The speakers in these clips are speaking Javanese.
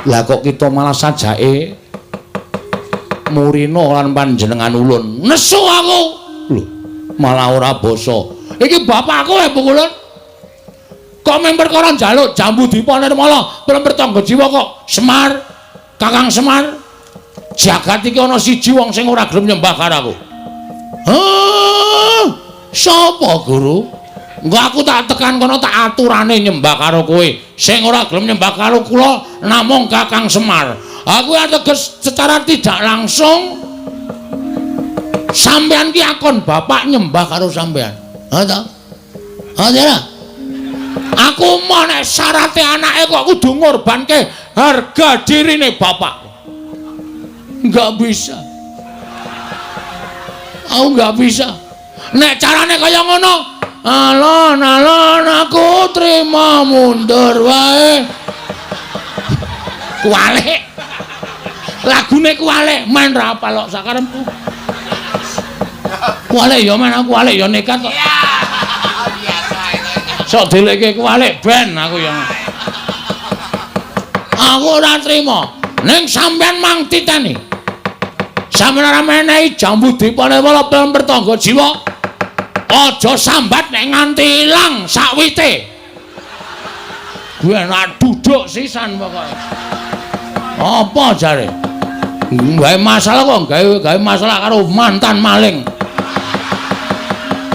Lah kok kita malah sajake murina lan panjenengan ulun. Nesu aku. Lho, malah ora basa. Iki bapakku Bu Ulun. Kok mung perkara njaluk jambu dipa nirmala, pelem tangga jiwa kok Semar, Kakang Semar. Jagat iki ana siji wong sing ora gelem nyembah karo aku. Sapa Guru? Engko aku tak tekan kono tak aturane nyembah karo kowe. Sing ora gelem nyembah karo kula namung Kakang Semar. Aku ateges secara tidak langsung sampean ki akon bapak nyembah karo sampean. Ha ta? Ha ta? Aku mau nek syarate anake kok kudu ngorbanke harga dirine bapak. Enggak bisa. Aku enggak bisa. Nek carane kaya ngono, alon-alon aku terima mundur wae. Kualik. Lagune kualik main ra apal kok sakarepku. Kualik ya main aku kualik ya nekat kok. Sok deleke kualik ben aku ya. Aku ora trima. Ning sampean mang titeni. Sampeyan ora menehi jambu dipane wala pertangga jiwa. Aja sambat nek nganti ilang sakwite. Gue enak duduk sisan pokoke. Apa jare? Gawe masalah kok gawe masalah karo mantan maling.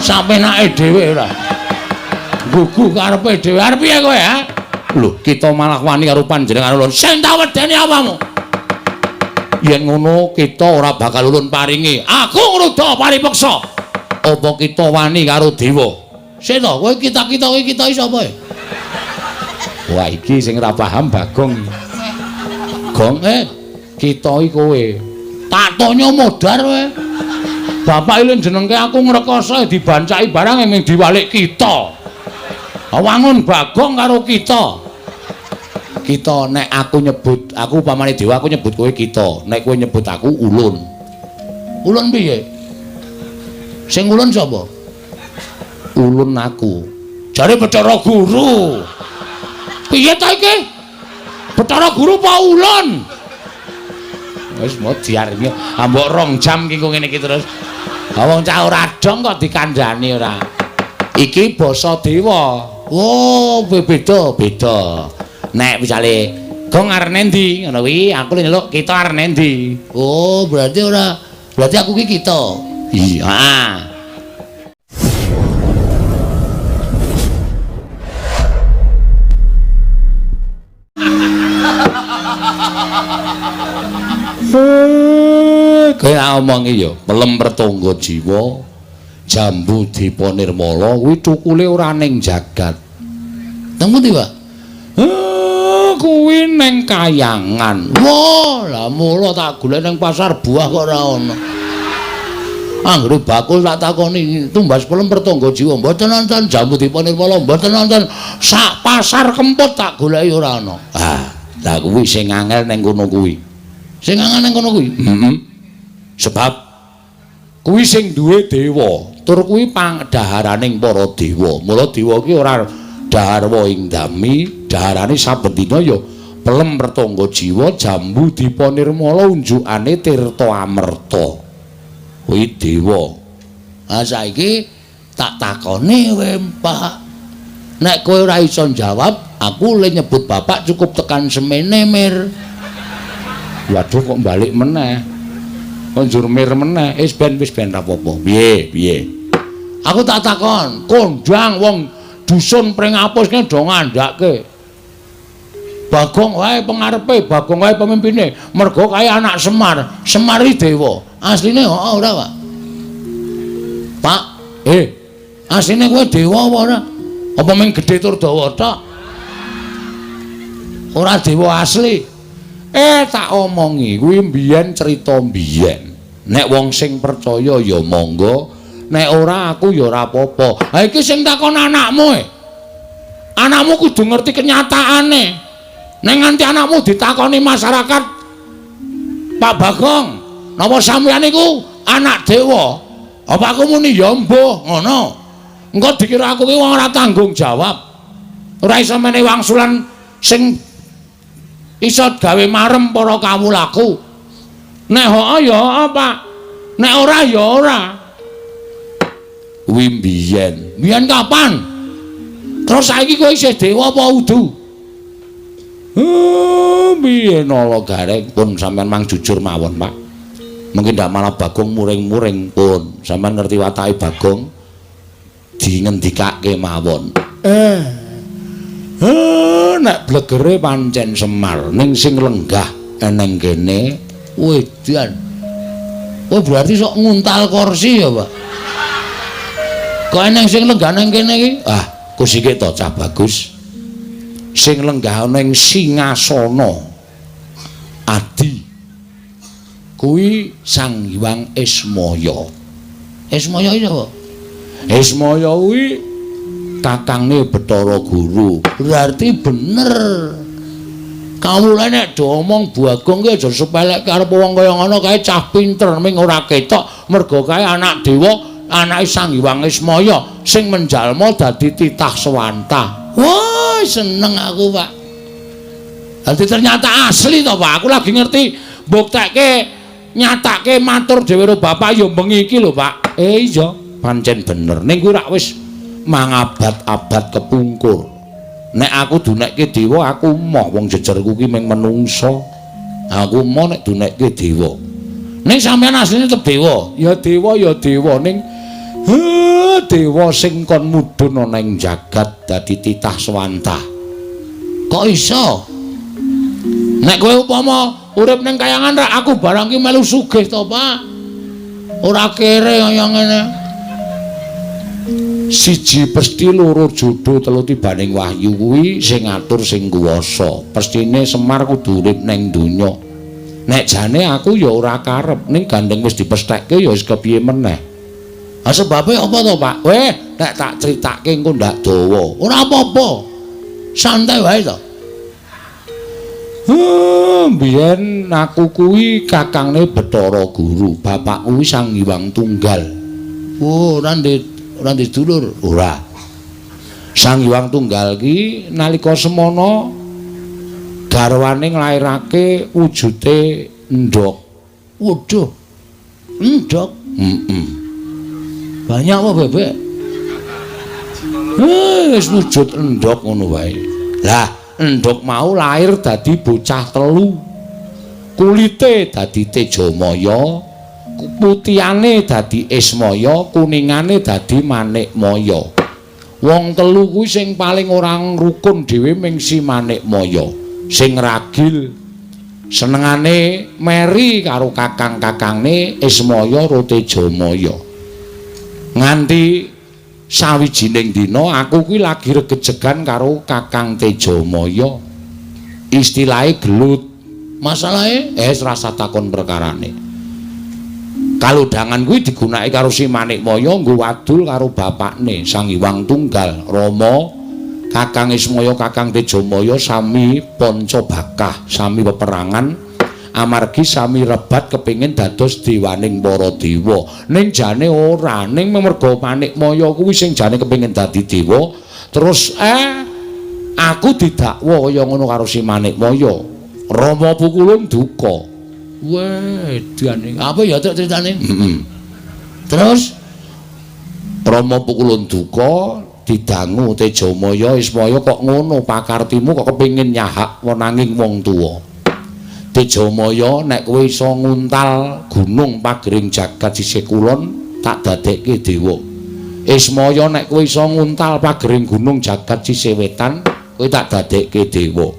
Sampe nake dhewe ora. Gugu karepe dhewe arep piye kowe ha? Lho, kita malah wani karo panjenengan ulun. Sing tak wedeni apamu? Yen ngono kita ora bakal ulun paringi. Aku ngruda paripeksa. Apa kita wani karo dewa? Sik to, kowe kita-kita kowe kita iki sapa? Wah, iki sing ora paham Bagong. Gong kita iki kowe. Tak tanya modar kowe. Bapak ilun jenengke aku ngrekoso dibancaki barang emeng diwalik kita. Wangun Bagong karo kita. Kita nek aku nyebut, aku upamane dewa aku nyebut kowe kita. Nek kowe nyebut aku ulun. Ulun piye? Sing ulun sapa? Ulun aku. Jare Bathara Guru. Piye ta iki? Bathara Guru apa ulun? Wis mau diarenge ambok 2 jam ki kok ngene iki terus. Wong cah ora dong kok dikandhani ora. Iki basa dewa. Oh, beda. Nek misale Gong arene ndi ngono kuwi, aku nyeluk kita arene ndi. Oh, berarti aku ki kita. Iya. Kaya omongi ya, pelem pertangga jiwa, jambu dipa nirmala kuwi cukule ora ning jagat. Temu ndi, Pak? Kuwi ning Kayangan. Wah, lah mula tak golek ning pasar buah kok ora ono. Anggere bakul tak takoni tumbas pelem pertangga jiwa mboten wonten jambu dipa nirmala mboten wonten sak pasar kempot tak goleki ora ono. Lah kuwi sing angel ning kono kuwi. Sing angel ning kono kuwi. Sebab kuwi sing duwe dewa, tur kuwi pangdaharaning para dewa. Mula dewa ki ora dharwa ing dami, daharane saben dina ya pelem pertangga jiwa, jambu dipa nirmala unjukane tirta amerta. Kuwi dewa. Saiki tak takoni kowe, Pak. Nek kowe ora iso jawab, aku le nyebut bapak cukup tekan semene mir. Waduh kok balik meneh. Konjur mir meneh. Wis ben ra apa-apa. Piye? Aku tak takon, kondang wong dusun pring apus kene do ngandhake. Bagong wae pengarepe, Bagong wae pemimpine. Mergo kaya anak Semar. Semar iki dewa. Asline ora, Pak. Pak, asline kowe dewa apa ora? Apa mung gedhe tur dawa tok? Ora dewa asli. Tak omongi kuwi mbiyen cerita mbiyen. Nek wong sing percaya ya monggo, nek ora aku ya ora apa-apa. Ha iki sing takon anakmu Anakmu kudu ngerti kenyataane. Nek nganti anakmu ditakoni masyarakat, Pak Bagong, napa sampeyan iku anak dewa? Apa aku muni ya mbuh ngono? Engko dikira aku ki wong ora tanggung jawab. Ora iso menehi wangsulan sing iso gawe marem para kawulaku. Nek hoo ya apa? Nek ora ya ora. Kuwi mbiyen. Mbiyen kapan? Terus saiki kowe isih dewa apa udu? Mbiyen ala gareng pun sampean mang jujur mawon, Pak. Mungkin ndak malah Bagong muring-muring pun. Sampean ngerti watake Bagong dingendikake mawon. Nek blegere pancen Semar ning sing lenggah eneng kene wedan. Oh berarti sok nguntal kursi ya, Pak. Kok eneng sing lenggah nang kene iki? Ah, kusike to cah bagus. Sing lenggah ning singasana Adi. Kuwi Sang Hyang Ismaya. Ismaya iki sapa? Ismaya kuwi kakange Bathara Guru. Berarti bener. Kawula nek do omong Bagong ki aja sepelek karo wong kaya ngono kae cah pinter ming ora ketok mergo kae anak dewa, anake Sang Hyang Ismaya sing menjalma dadi titah swanta. Wah, seneng aku, Pak. Dadi ternyata asli to, Pak. Aku lagi ngerti mbuktekke nyatake matur dhewe karo Bapak ya bengi iki lho, Pak. Iya, pancen bener. Ning kuwi rak wis mangabad-abad kepungkur. Nek aku dunekke dewa aku moh wong jejerku ki mung menungsa. Aku moh nek dunekke dewa. Ning sampean asline tetep dewa. Ya dewa ning dewa sing kon mudhun ana ing jagat dadi titah swanta. Kok iso? Nek kowe upama urip ning kayangan rak aku barang ki melu sugih to, Pak. Ora kere kaya ngene. Siji pesti loro jodoh telu tibaning wahyu kuwi sing ngatur sing kuwasa. Pestine Semar kudu urip ning donya. Nek jane aku ya ora karep ning gandeng wis dipesthekke ya wis kepiye meneh. Ha sebabe apa to, Pak? Weh, nek tak critake engko ndak dawa. Ora apa-apa. Santai wae to. Biyen aku kuwi kakangne Bathara Guru, bapak kuwi Sang Hyang Tunggal. Oh, ora ndek dulur, ora. Sang Hyang Tunggal ki nalika semana garwane nglairake wujude endhog. Waduh. Endhog? Banyak apa bebek? Wis wujud endhog ngono wae. Lah, endhog mau lahir dadi bocah telu. Kulite dadi Tejamaya, putihane dadi Ismaya, kuningane dadi Manikmaya. Wong telu kuwi sing paling ora rukun dhewe ming si Manikmaya. Sing ragil senengane meri karo kakang-kakangne Ismaya karo Tejamaya. Nganti sawijining dina aku kuwi lagi regejegan karo Kakang Tejamaya. Istilahe gelut. Masalahe rasa takon perkarane. Kalodhangan kuwi digunakake karo si Manikmaya nggo wadul karo bapakne Sang Hyang Tunggal, Rama, Kakang Ismaya, Kakang Tejamaya sami Pancabakah, sami peperangan. Amargi sami rebat kepingin dados dewaning para dewa. Ning jane ora, ning merga Manikmaya kuwi sing jane kepingin dadi dewa. Terus aku didakwa kaya ngono karo si Manikmaya. Rama pukulun duka. Wedane. Apa ya ceritane? Terus Rama pukulun duka didangu Tejamaya, Ismaya kok ngono pakartimu kok kepingin nyahak wenanging wong tuwa. Tejamaya nek kowe iso nguntal gunung pagering jagat sisih kulon tak dadekke dewa. Ismaya nek kowe iso nguntal pagering gunung jagat sisih wetan kowe tak dadekke dewa.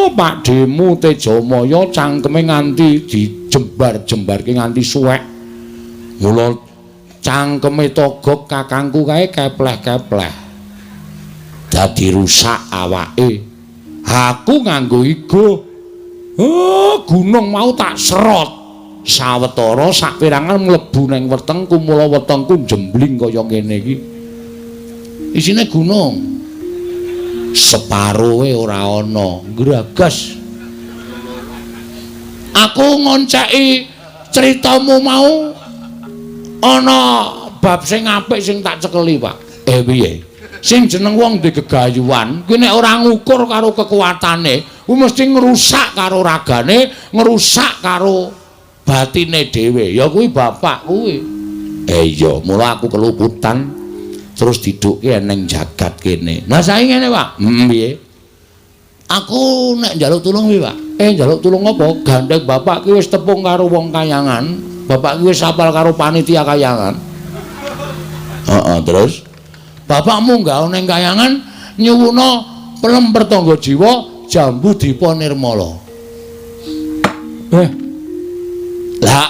Pak Demu Tejamaya cangkeme nganti dijembar-jembarke nganti suwek. Mula cangkeme Togog kakangku kae kepleh-kepleh. Dadi rusak awake. Aku nganggo igo gunung mau tak serot sawetara saperangan mlebu ning wetengku mula wetengku jembling kaya ngene iki. Isine gunung. Separohe ora ana, gragas. Aku ngonceki critamu mau ana bab sing apik sing tak cekeli, Pak. Piye? Sing jeneng wong duwe gegayuhan, kuwi nek ora ngukur karo kekuatane, kuwi mesti ngrusak karo ragane, ngrusak karo batine dhewe. Ya kuwi bapak kuwi. Iya, mula aku keluputan terus didukke eneng jagat kene. Lah saiki ngene, Pak. Piye? Aku nek njaluk tulung piye, Pak? Njaluk tulung apa? Gandeng bapak ki wis tepung karo wong kayangan. Bapak ki wis apal karo panitia kayangan. Terus bapakmu gawe ning kayangan nyuwuna pelem pertangga jiwa jambu dipa nirmala. Lah.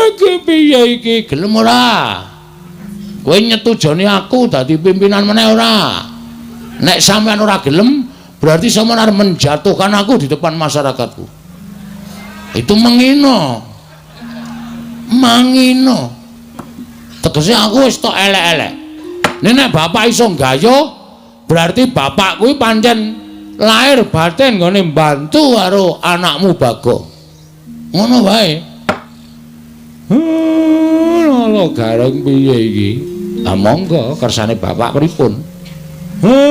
Iki piye iki gelem ora? Kowe nyetujoni aku dadi pimpinan meneh ora? Nek sampean ora gelem, berarti sampean arep menjatuhkan aku di depan masyarakatku. Itu menghina. Manghina. Tegese aku wis tok elek-elek. Nek bapak iso gayuh, berarti bapak kuwi pancen lahir batin nggone mbantu karo anakmu Bagong. Ngono wae. Lho gareng piye iki? Lah monggo kersane bapak pripun?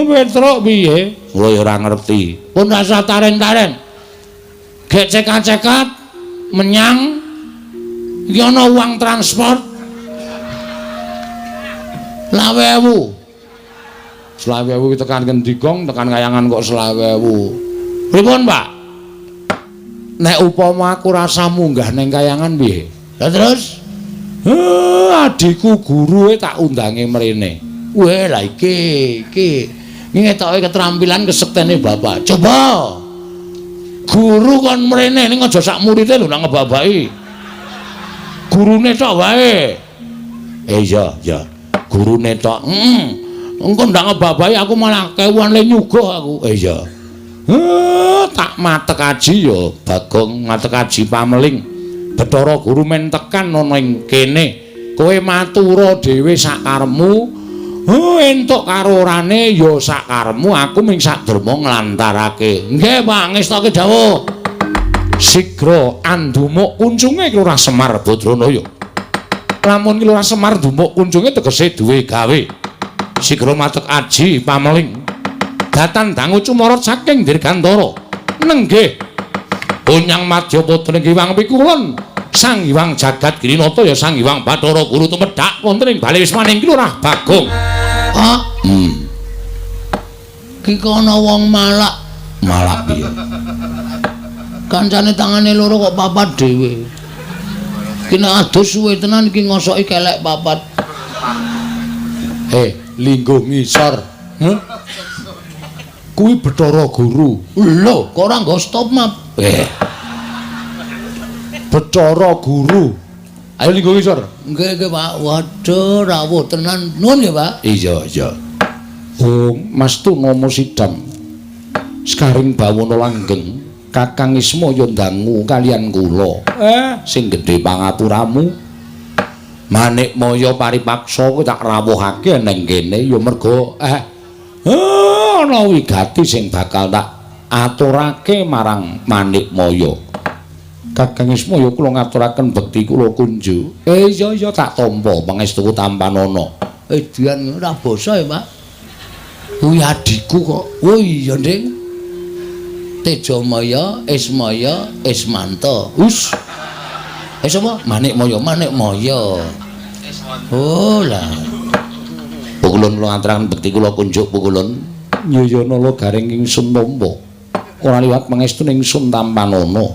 Petruk piye? Kula ya ora ngerti. Pun rasa taren-taren. Gek cekat-cekat menyang iki ana uang transport 20.000 tekan Kendi Gong, tekan Kayangan kok 20.000. Pripun, Pak? Nek upama aku rasa munggah ning Kayangan piye? Lah terus adikku guru tak undange mrene. Weh lah iki ngetoke keterampilan kesektene bapak. Coba guru kon mrene ning aja sak murite lho nak ngebabaki. Gurune tok wae. Iya. Gurune tok. Engko ndak ngebabaki aku malah kewan le nyuguh aku. Iya. Tak matek aji ya Bagong matek aji pameling. Bathara Guru men tekan ana ing kene. Kowe matura dhewe sak karepmu. Entuk karo orane ya sak karepmu, aku ming sadurma nglantarake. Nggih, Pak, ngestoke dawuh. Sigra andumuk kuncunge Kelurahan Semar Badranaya. Lamun Kelurahan Semar ndumuk kuncunge tegese duwe gawe. Sigra matek aji pameling. Datan dangu cumorot saking Dirgantara. Nenggih. Onyang Madyapada Hyang Pikulun. Sang Hyang Jagat Girinata ya Sang Hyang Bathara Guru tumedhak wonten ing bale wismaning Kelurahan Bagong. Ki kono wong malak. Malak piye? Kancane tangane loro kok papat dhewe. Ki nek adus suwe tenan iki ngosoki kelek papat. Linggo ngisor. Kuwi Bathara Guru. Lho, kok ora nggo stop map? Bathara Guru. Ayo linggo ngisor. Nggih, Pak. Waduh, rawuh tenan. Nuwun ya, Pak. Iya. Mas Tunomo Sidam. Sekaring bawana langgeng, Kakang Ismaya ndangu kalian kula. Sing gedhe pangapuramu. Manikmaya paripaksa kowe tak rawuhake ning kene ya merga ana wigati sing bakal tak aturake marang Manikmaya. Kakang Ismaya kula ngaturaken bekti kula kunjuk. Iya tak tampa pangestuku tampanana. Dian ora basa ya, Pak. Kuwi adikku kok. Oh iya, Nding. Tejamaya, Ismaya, Ismanta. Sapa? Manikmaya. Oh lah. Pukulun kula ngaturaken bekti kula kunjuk pukulun. Nyayana la garing ingsun tampa. Ora liwat pangestu ingsun tampanana.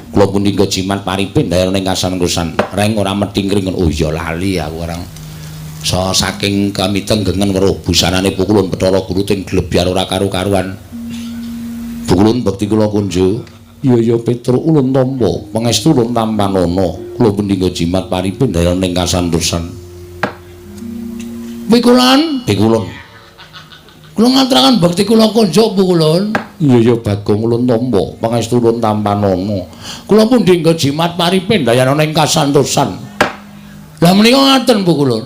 Kula punika jimat paripin daerah ning kasan-kusan. Reng ora medhing oh iya lali aku orang. So saking kami tenggengen weruh busanane pukulun Bathara Guru ting glebyar ora karu-karuan. Pukulun bekti kula kunjuk. Iya Petruk ulun tampa, pangestu ulun tampanana. Kula punika jimat paripin daerah ning kasan-kusan. Pikulun. Kula ngaturaken bekti kula kunjuk pukulun. Iya Bagong ulun tampa, pangestu ulun tampanana. Kula pun dinggo jimat paripin dayana ing kasantosan. Lah menika ngaten pukulun.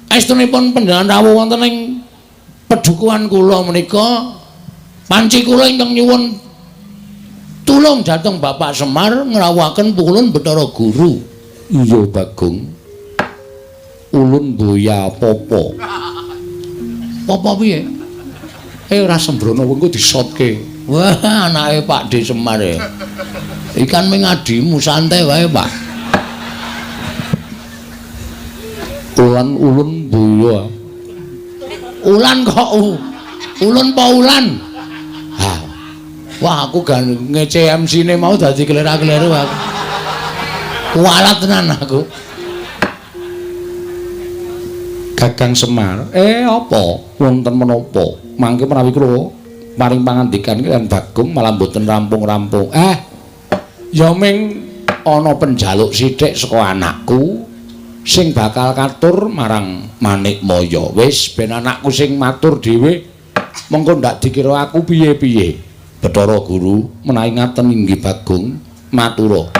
Estunipun panjenengan rawuh wonten ing pedukuhan kula menika panci kula ingkang nyuwun tulung dhateng Bapak Semar ngrawuhaken pukulun Bathara Guru. Iya Bagong. Ulun boya apa-apa. Apa piye? ora sembrono engko disotke. Wah, anake Pak D Semar e. Ikan mengadimu santai wae, Pak. Ulan ulun buya. Ulan kok ulun pa ulan. Ha. Wah, aku gak ngece MC-ne mau dadi kelera-keleru aku. Kualat tenan aku. Kakang Semar, apa? Wonten menapa? Mangke menawi kula paring pangandikan kaliyan Bagong malah mboten rampung-rampung. Ya ming ana penjaluk sithik saka anakku sing bakal katur marang Manikmaya. Wis ben anakku sing matur dhewe mengko ndak dikira aku piye-piye. Bathara Guru menawi ngaten inggih Bagong matura.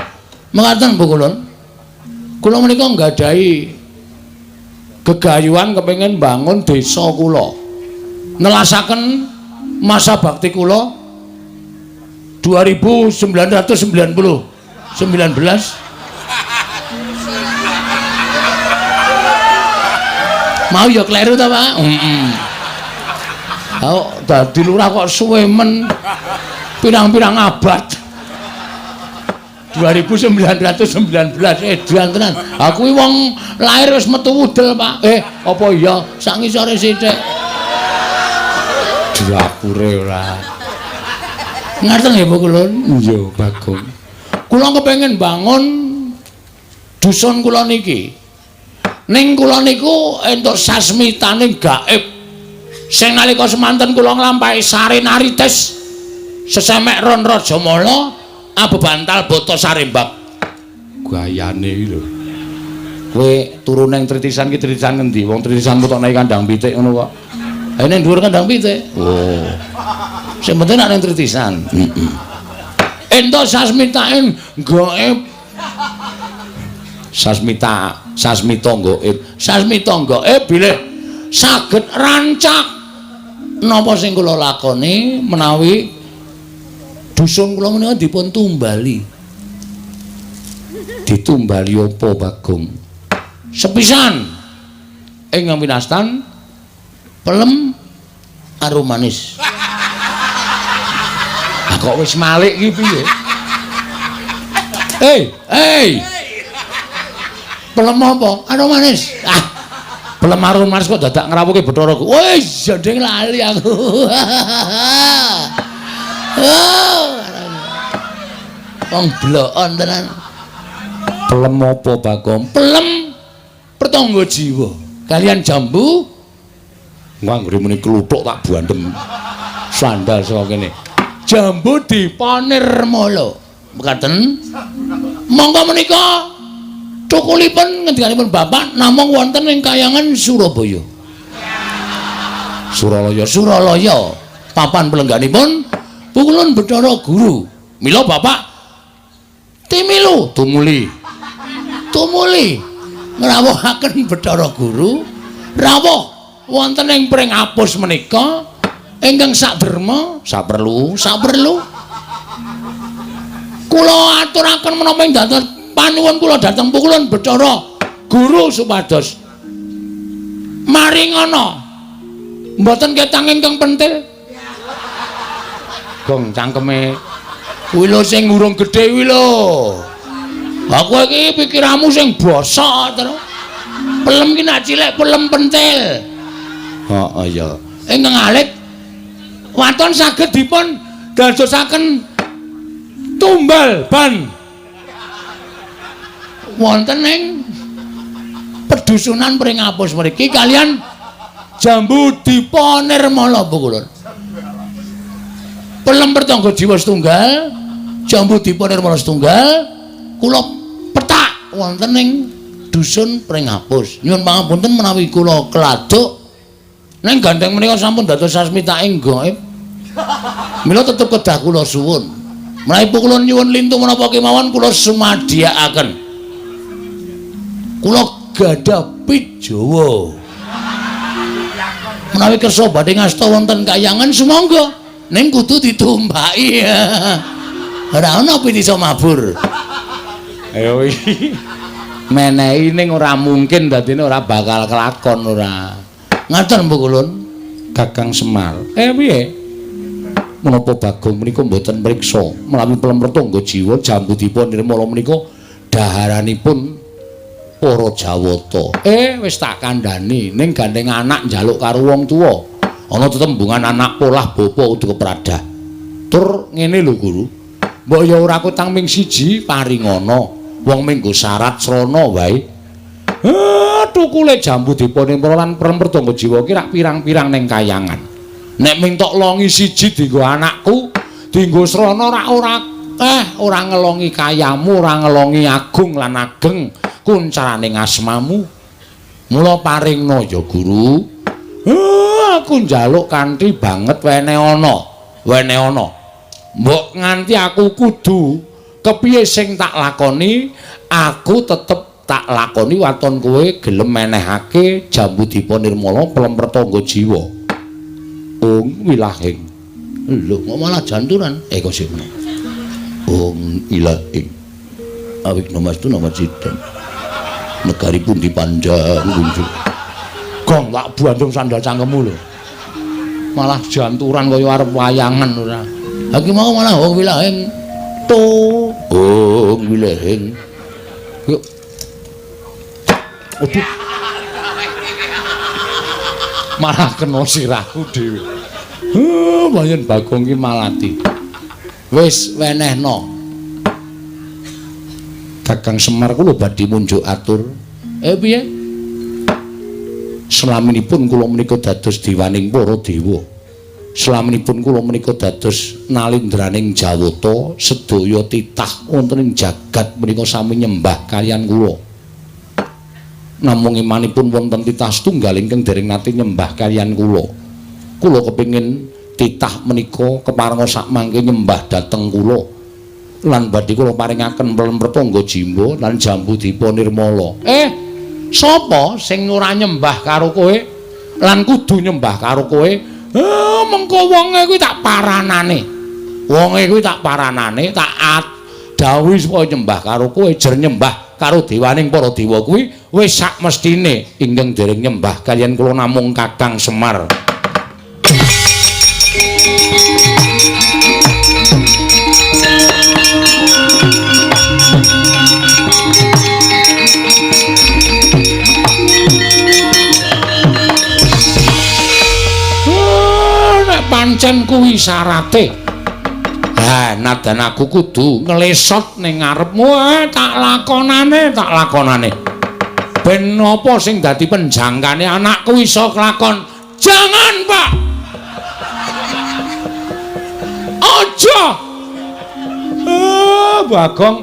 Mengaten Bu Kulon. Kula menika nggadahi gegayuhan kepengin bangun desa kula. Nelasaken masa bakti kula 1919 mau ya kleru ta Pak? Dadi lurah kok suwe men pirang-pirang abad 1919 edan tenan. Aku kuwi wong lahir wis metu wudel Pak. Apa iya sak ngisore sithik. Dapure ora. Ngaten nggih Bu Kulon? Iya, Bagong. Kula kepengin bangun dusun kula niki. Ning kula niku entuk sasmitaning gaib. Sing nalika semanten kula nglampahi sare naritis sesemek ron Rajamala abebantal boto sarembak. Gayane iki lho. Kowe turu ning tritisan ki tritisan ngendi? Wong tritisanmu tok nang kandang pitik ngono kok. Ha ning dhuwur kandang pitik. Oh. Sing penting nek ning tritisan. Entuk sasmitain gaib. Sasmita gaib. Sasmita gaib bilih saged rancak napa sing kula lakoni menawi dusun kula menika dipun tumbali. Ditumbali apa Bagong? Sepisan ing winastan pelem arum manis. Kok wis malik iki piye? Pelem apa? Arum manis. Pelem arum manis kok dadak ngrawuhke Bathara Guru. Wis jendeng lali aku. Wong blokon tenan. Pelem apa Bagong? Pelem pertangga jiwa. Kalian jambu nganggone muni kluthuk tak bandem. Sandal saka kene. Jambu dipanirmala. Mekaten. Monggo menika cukulipun ngendikanipun Bapak namung wonten ing Kayangan Surabaya. Suralaya. Papan pelengganipun Pukulun Bathara Guru. Mila Bapak timilu tumuli ngrawuhaken Bathara Guru rawuh wonten ing pring apus menika ingkang saderma saperlu kula aturaken menapa ing dados panuwun kula dhateng Pukulun Bathara Guru supados maringana mboten ketang ingkang pentil. Gong cangkeme kuwi lho sing urung gedhe kuwi lho. Aku iki pikiranmu sing bosok terus. Pelem ki nek cilik pelem pentil. Heeh ya. Ingkang alit waton saged dipun dadosaken tumbal ban wonten ing pedusunan pring apus mriki kalian jambu dipanirmala Bu Kulun. Pelem pertangga jiwa setunggal, jambu dipanirmala setunggal, kula petak wonten ing dusun pring apus. Nyuwun pangapunten menawi kula keladuk ning gandeng menika sampun dados sasmitaing gaib. Mila tetep kedah kula suwun. Menawi kula nyuwun lintu menapa kemawon kula sumadhyakaken. Kula gadah pijawa. Menawi kersa badhe ngasta wonten Kayangan sumangga ning kudu ditumbaki. Ora ana pitisa mabur. Ayo iki menehi ning ora mungkin dadine ora bakal kelakon ora. Ngaten Bu Kulun. Kakang Semar. Piye? Menapa Bagong menika mboten mriksa menawi Pelempertangga Jiwa Jambudipun Nirmala menika daharanipun para Jawata. Wis tak kandhani ning gandeng anak njaluk karo wong tuwa. Ana tetembungan anak polah bapa uga kepradah. Tur ngene lho Guru. Mbok ya ora kutang ming siji paringana. Wong minggo syarat srana wae. Tukule Jambudipun Nirmala lan Pelempertangga Jiwa ki rak pirang-pirang ning kayangan. Nek mintok longi siji dienggo anakku, dienggo srana ora ngelongi kayamu, ora ngelongi agung lan ageng kuncaraning asmamu. Mula paringna ya Guru. Aku njaluk kanthi banget wene ana. Mbok nganti aku kudu kepiye sing tak lakoni, aku tetep tak lakoni waton kowe gelem menehake Jambudipun Nirmala Pelempertangga Jiwa. Wilahing. Lho, kok malah janturan? Kok sik menawa. Wilahing. Awik namastu nama Cideng. Negari pun dipanjang kunjuk. Gong tak bandung sandal cangkemmu lho. Malah janturan kaya arep wayangan ora. Ha ki mau malah wilahing. Wilahing. Yuk. Aduh. Malah kena sirahku dhewe. Payen Bagong ki malati. Wis wenehna. Kakang Semar kula badhe munjuk atur. Piye? Selaminipun kula menika dados dewaning para dewa. Selaminipun kula menika dados nalindraning Jawata, sedaya titah wonten ing jagat menika sami nyembah kaliyan kula. Namung imanipun wonten titah setunggal ingkang dereng nate nyembah kaliyan kula. Kula kepingin titah menika keparenga sakmangke nyembah dhateng kula. Lan badhe kula paringaken Pelempertangga Jiwa lan Jambudipun Nirmala. Sapa sing ora nyembah karo kowe lan kudu nyembah karo kowe? Mengko wonge kuwi tak paranane. Tak dawuhi supaya nyembah karo kowe, jer nyembah karo dewaning para dewa kuwi wis sak mestine ingkang dereng nyembah kaliyan kula namung Kakang Semar. Nek pancen kuwi syarate. Nadan aku kudu nglesot ning ngarepmu, tak lakonane. Ben napa sing dadi penjangkane anakku iso kelakon? Jangan, Pak. Aja. Bagong,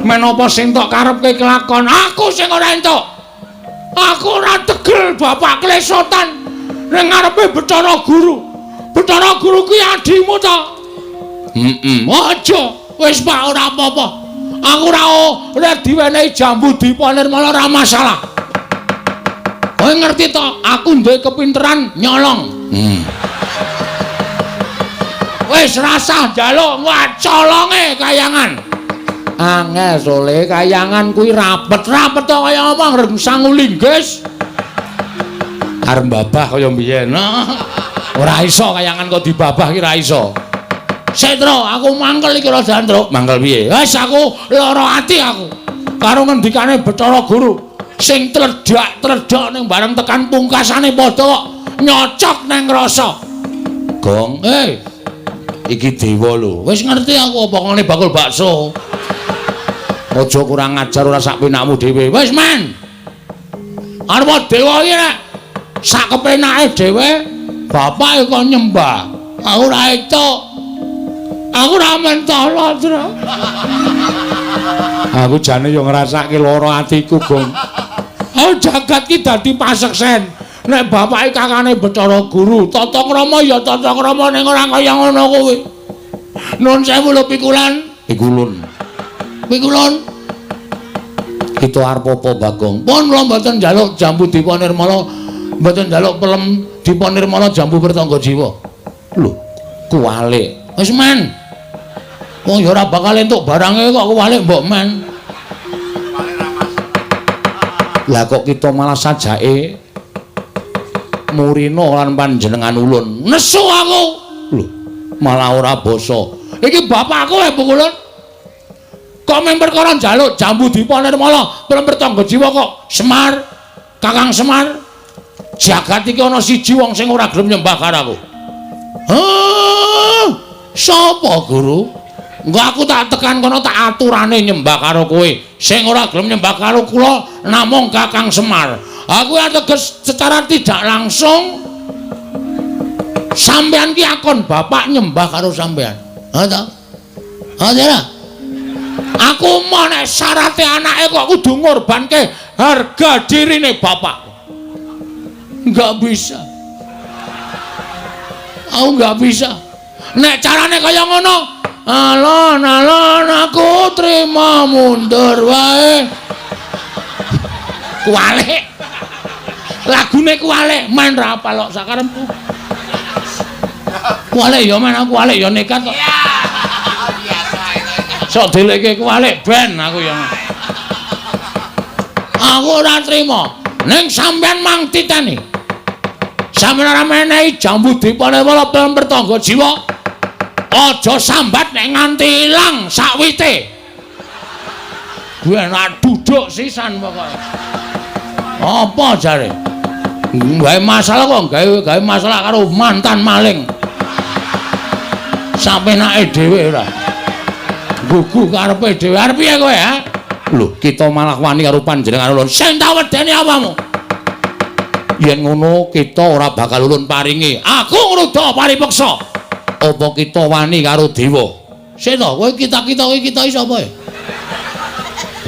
menapa sing tok karepke kelakon? Aku sing ora entuk. Aku ora tegel bapak klesotan ning ngarepe Bathara Guru. Bathara Guru kuwi adimu to? Aja. Wis Pak ora apa-apa. Aku ora diwenehi Jambudipun Nirmala ora masalah. Kowe ngerti to, aku duwe kepinteran nyolong. Wis rasah njaluk wacolonge kayangan. Angel sole kayangan kuwi rapet-rapet to kaya apa rengsang linggis. Arep babah kaya mbiyen. Ora iso kayangan kok dibabah ki ora iso. Setro, aku mangkel iki lho Jandro. Mangkel piye? Wis aku lara ati aku. Karo ngendikane Bathara Guru sing tledhak ning bareng tekan pungkasane padha kok nyocok nang rasa. Gong, iki dewa lho. Wis ngerti aku apa ngene bakul bakso. Aja kurang ajar ora sak penakmu dhewe. Wis men. Arep dewa iki nek sak kepenake dhewe bapak kok nyembah. Aku ora etuk. Aku ora mentolo, Tru. Aku jane yo ngrasake lara atiku, Gong. Jagat ki dadi paseksen. Nek bapake kakane Bathara Guru, tata krama ya tata krama ning ora kaya ngono kuwi. Nuwun sewu lho pikulan. Pikulun. Kita arep apa, Bagong? Pun kula mboten njaluk Jambudipun Nirmala, mboten njaluk Pelemdipun Nirmala Jambudipun Jiwa. Lho, kuwalik. Wis men. Wong ya ora bakal entuk barange kok kuwalik mbok men. Lah kok kita malah sajake Murina lan panjenengan ulun. Nesu aku. Lho, malah ora basa. Iki bapakku Ulun. Kok mung perkara njaluk jambu dipa nirmala, pelem tangga jiwa kok Semar, Kakang Semar. Jagat iki ana siji wong sing ora gelem nyembah karo aku. Sapa Guru? Engko aku tak tekan kono tak aturane nyembah karo kowe. Sing ora gelem nyembah karo kula namung Kakang Semar. Aku ateges secara tidak langsung sampean ki akon bapak nyembah karo sampean. Ha ta? Ha ta? Aku mau nek syarate anake kok kudu ngorbanke harga dirine bapak. Enggak bisa. Aku enggak bisa. Nek carane kaya ngono, alon aku terima mundur wae. Kualik. Lagune kualik main ra apal kok sakarepku. Kualik ya main aku kualik ya nekat kok. Sok delekke kualik ben aku ya. Aku ora trima. Ning sampean mang titeni. Sampeyan ora menehi jambu dipane wala pertangga jiwa. Aja sambat nek nganti ilang sakwite. Gue enak duduk sisan pokoke. Apa jare? Gawe masalah kok gawe masalah karo mantan maling. Sampe nake dhewe ora. Gugu karepe dhewe. Arep piye kowe ha? Lho, kita malah wani karo panjenengan ulun. Sing tak wedeni apamu? Yen ngono kita ora bakal ulun paringi. Aku ngruda paripeksa. Apa kita wani karo dewa? Sik to, kowe kita iki sapa e?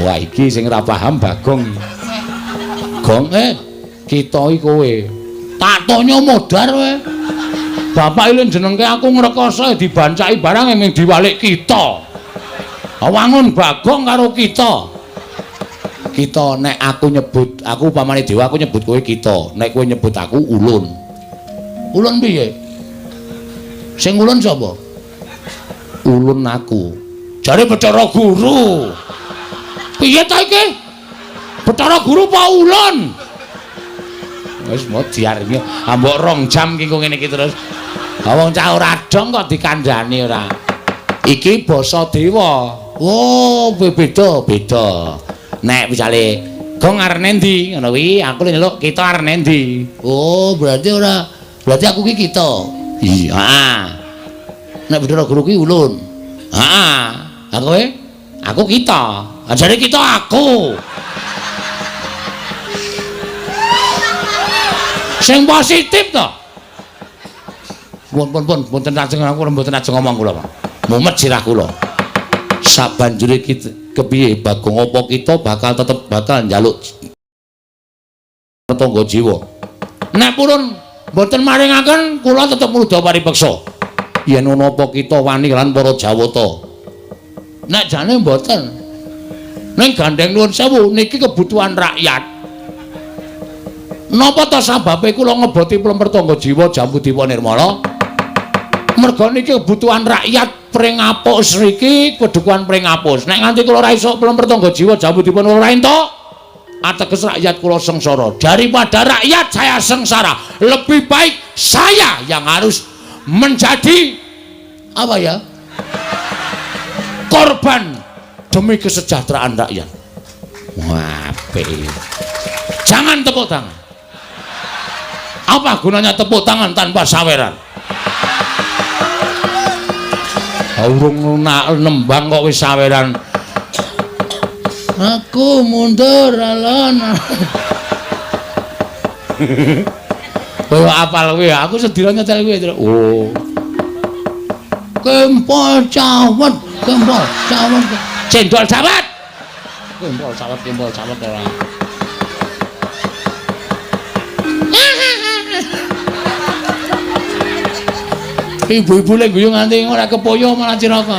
Wah iki sing ora paham Bagong. Gong kita iki kowe. Tatonyo modar kowe. Bapak ilun jenengke aku ngrekoso dibancaki barang emeng diwalik kita. Wangun Bagong karo kita. Kita nek aku nyebut aku pamane dewa aku nyebut kowe kita. Nek kowe nyebut aku ulun. Ulun piye? Sing ulun sapa? Ulun aku. Jare Bathara Guru. Piye ta iki? Bathara Guru apa ulun? Wis mau diarep ambok 2 jam ki kok ngene iki terus. Ha wong cah ora dong kok dikandhani ora. Iki basa dewa. Oh, beda. Nek misale Gong arep endi ngono kuwi aku nyeluk kita arep endi. Oh, berarti aku ki kita. Iya. Nek Bathara Guru ki ulun. Heeh. Aku kita. Ajare kita aku. Sing positif to. Pun mboten ajeng aku mboten ajeng ngomong kula, Pak. Mumet sirah kula. Sabanjure kita kepiye Bagong apa kita tetep bakal njaluk tangga jiwa. Nek purun mboten maringaken kula tetep mrudha paripeksa. Yen ana apa kita wani lan para Jawata. Nek jane mboten. Ning gandeng nuwun sewu niki kebutuhan rakyat. Napa ta sababe kula ngeboti plemper tangga jiwa jambu dipa nirmala? Merga niki kebutuhan rakyat pring apus niki kedukuhan pring apus. Nek nganti kula ora iso plemper tangga jiwa jambu dipa nirmala entuk, ateges rakyat kula sengsara. Daripada rakyat saya sengsara, lebih baik saya yang harus menjadi apa ya? Korban demi kesejahteraan rakyat. Wah, jangan tepuk tangan. Apa gunanya tepuk tangan tanpa saweran? Urung nembang kok wis saweran. Aku mundur alon. Oh, apal kuwi, aku sedira nyetel kuwi. Oh. Kempol cawet. Cendol cawet. Kempol cawet ora. Ibu-ibu le guyu nganti ora kepoyo malah ciraka.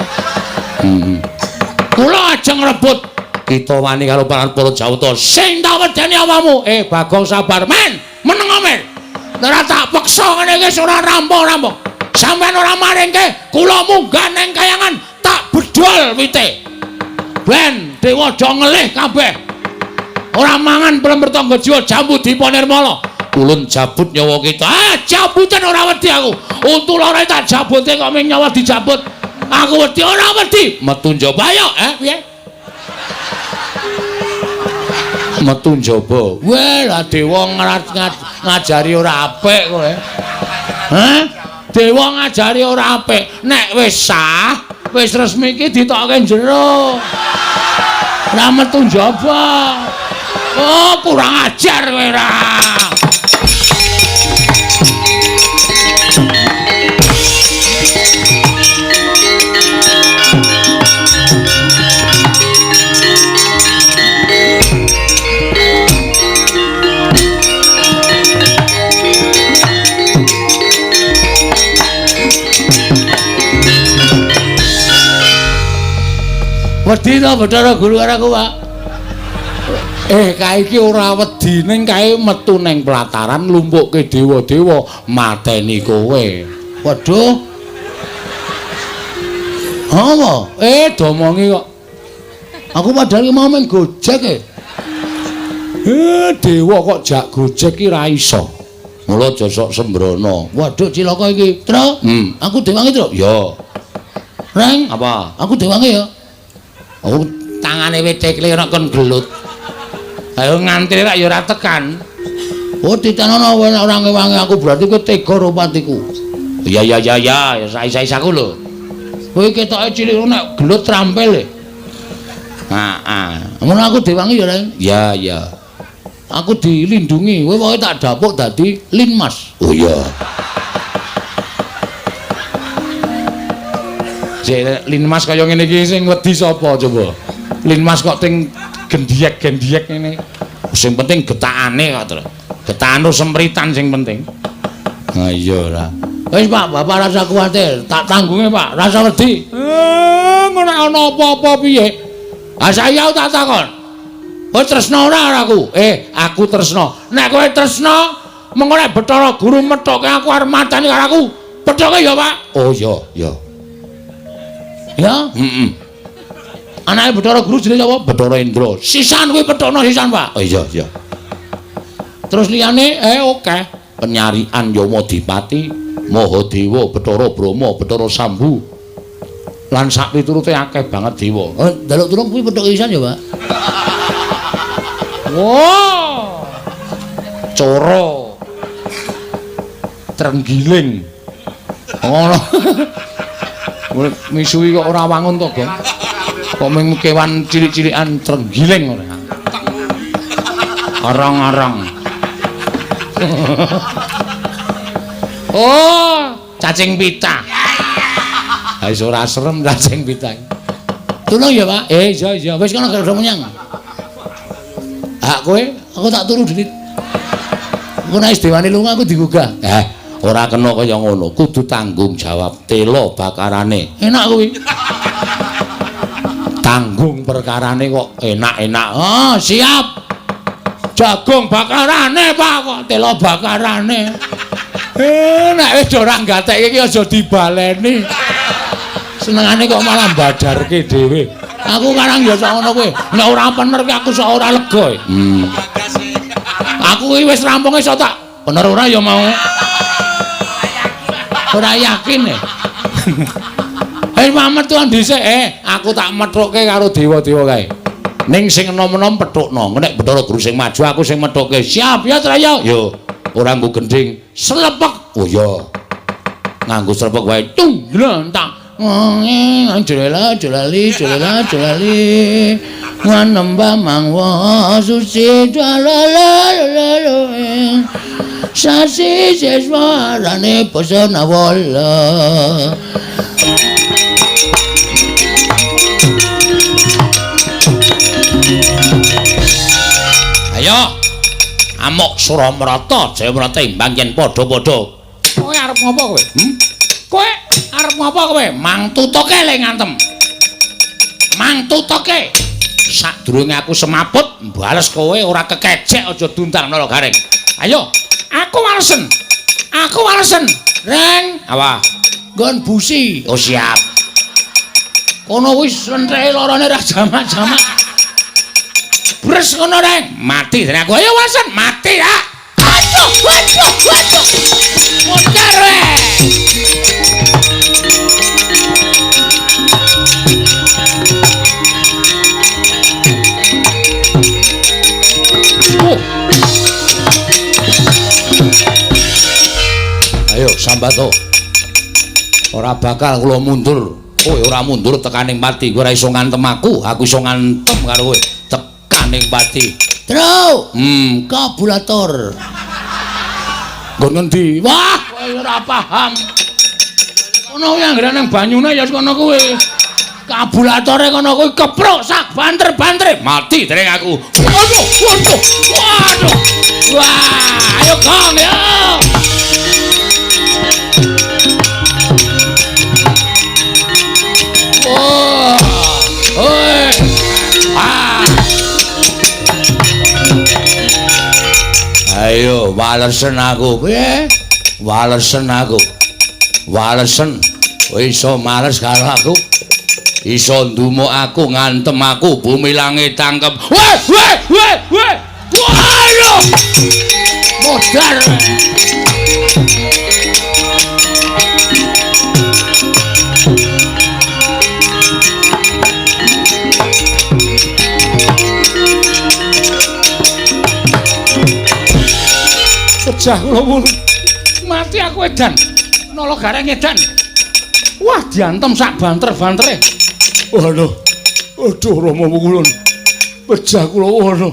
Kula ajeng rebut kita wani karo para Jawata. Sing tak wedeni awamu. Bagong sabar men, meneng men. Ora tak peksa ngene iki ora rampung-rampung. Sampeyan ora maringke, kula munggah ning kayangan tak bedol wite. Ben dewa aja ngelih kabeh. Ora mangan plemper tangga jiwa jambu dipa nirmala. ulun jabut nyawa kita. Jabutan ora wedi aku. Untu lore tak jabute kok ming nyawa dijabut. Aku wedi ora wedi. Metu njaba ayo, piye? Metu njaba. Weh, lah dewa ngajari ora apik kowe. Hah? Dewa ngajari ora apik. Nek wis sah, wis resmi iki ditokke jero. Ora metu njaba. Oh, kurang ajar kowe ra. Wedi to Bathara Guru karo Pak. Kae iki ora wedi ning kae metu ning pelataran lumpukke dewa-dewa mateni kowe. Waduh. Apa? Domongi kok. Aku padahal mau men gojek dewa kok jak gojek ki ra iso. Mula aja sok sembrono. Waduh cilaka iki. Tru? Aku dewangi, Tru. Ya. Reng, apa? Aku dewangi ya. Oh, tangane wetekle ora kon gelut. Ayo ngantri rak ya ora tekan. Oh, ditanono ora ngewangi aku berarti kowe tega ropatiku. Ya sae-saeku lho. Kowe ketoke cilik nek gelut trampil. Ngono aku diwangi ya, Reng. Ya. Aku dilindungi. Kowe pokoke tak dapuk dadi linmas. Oh iya. Linmas kaya ngene iki sing wedi sapa coba? Linmas kok ting gendiek-gendiek ngene. Sing penting getakane kok, Tru. Getakan sempritan sing penting. Ha iya ora. Wis Pak, Bapak rasa kuwatir, tak tanggunge Pak, rasa wedi. Ngono ana apa-apa piye? Saya tak takon. Kowe tresno ora aku? Aku tresno. Nek kowe tresno, mengko nek Bathara Guru methoke aku arep mateni karo aku. Pethoke ya, Pak. Oh iya. Ya? Anake Bathara Guru jenenge apa? Bathara Indra. Sisan kuwi pethono sisan, Pak. Oh iya. Terus liyane oke. Penyarian Yamadipati, Mahadewa, Bathara Brahma, Bathara Sambu. Lan sak piturute akeh banget dewa. Oh, daluk tulung kuwi pethoke sisan ya, Pak. Wow. Coro. Trenggiling. Ngono. Misuwi kok ora wangun to, Gong. Kok mung kewan cilik-cilikan trenggiling ora. Arang-arang. Oh, cacing pita. Ha iso ora serem cacing pita. Tulung ya, Pak. Iya. Wis kono gak menyang. Kowe, aku tak turu dhewe. Engko nek dewane lunga aku digugah. Ora kena kaya ngono, kudu tanggung jawab telo bakarane. Enak kuwi. Tanggung perkarane kok enak-enak. Oh, siap. Jagung bakarane, Pak, kok telo bakarane. Nek wis ora gatek iki aja dibaleni. Senengane kok malah badarke dhewe. Aku karang ya sak ngono kuwi. Nek ora bener ki aku sak ora lega. Aku iki wis rampunge iso tak bener ora ya mau. Ora yakin Mamet tuan dhisik aku tak methuke karo dewa-dewa kae. Ning sing enom-enom pethukno. Nek Bathara Guru sing maju aku sing methuke. Siap ya, Traya. Yo, ora nggo gending, slepek. Oh ya. Nganggo slepek wae. Tung, tak. Jelali. Nganembah mangwa suci Sasi seswarane pesona wala. Ayo amuk Suramrata Jayamrata imbang yen padha-padha. Kowe arep ngopo kowe? Kowe arep ngopo kowe? Mang tutuke le ngantem. Mang tutuke. Sadurunge aku semaput bales kowe ora kekecek aja duntang nala garing. Ayo Aku walesen. Reng, apa? Nggon busi. Oh siap. Kono wis entreke lorone ra jamak-jamak. Bres ngono, Reng. Mati dene aku. Ayo walesen, mati ya. Ayo. Waduh. Muter weh. Ayo sambato. Ora bakal kula mundur. Kowe ora mundur tekaning pati. Kowe ora iso ngantem aku iso ngantem karo kowe. Tekaning pati. Tru. Kabulator. Nggon ngendi? Wah, kowe ora paham. Ono yang nang banyune ya kono kowe. Kabulatore kono kowe kepruk sak banter-bantere. Mati dereng aku. Waduh. Wah, ayo gong ya. Ayo walesen aku piye? Walesen aku. Walesen. Kowe iso males karo aku? Iso ndumuk aku ngantem aku bumi langit tangkep. Weh. Waduh. Modar. Pecah kula wulu. Mati aku edan. Nolo gareng edan. Wah, diantem sak banter-bantere. Waduh. Aduh Rama Wulun. Pecah kula wulu.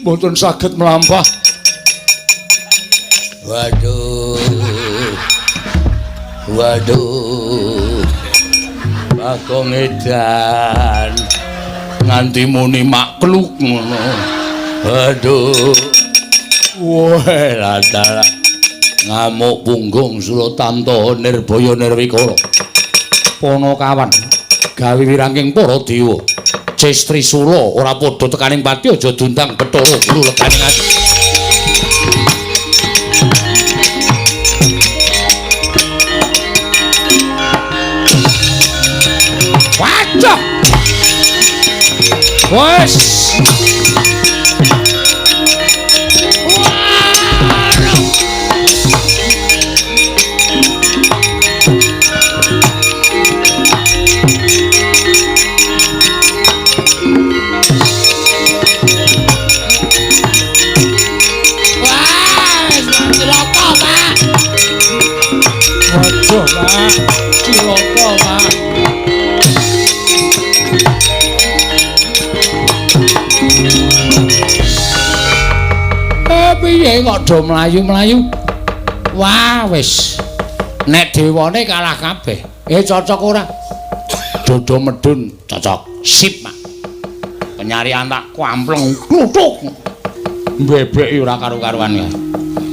Mboten saged mlampah. Waduh. Bagong edan. Nganti muni makluk ngono. Waduh. Wah, latara ngamuk punggung Suratamta Nirbaya Nirwikara. Panakawan gawe wirangking para dewa. Cestri Sula ora padha tekaning pati aja dundang Bathara Guru leganing ati. Waduh. Wes. Cilaka, Pak. Piye kok do mlayu-mlayu? Wah, wis. Nek dewane kalah kabeh. Cocok ora? Dodo medun cocok. Sip, Mak. Penyarian tak kwampleng kluthuk. Bebek ora karo-karuan ya.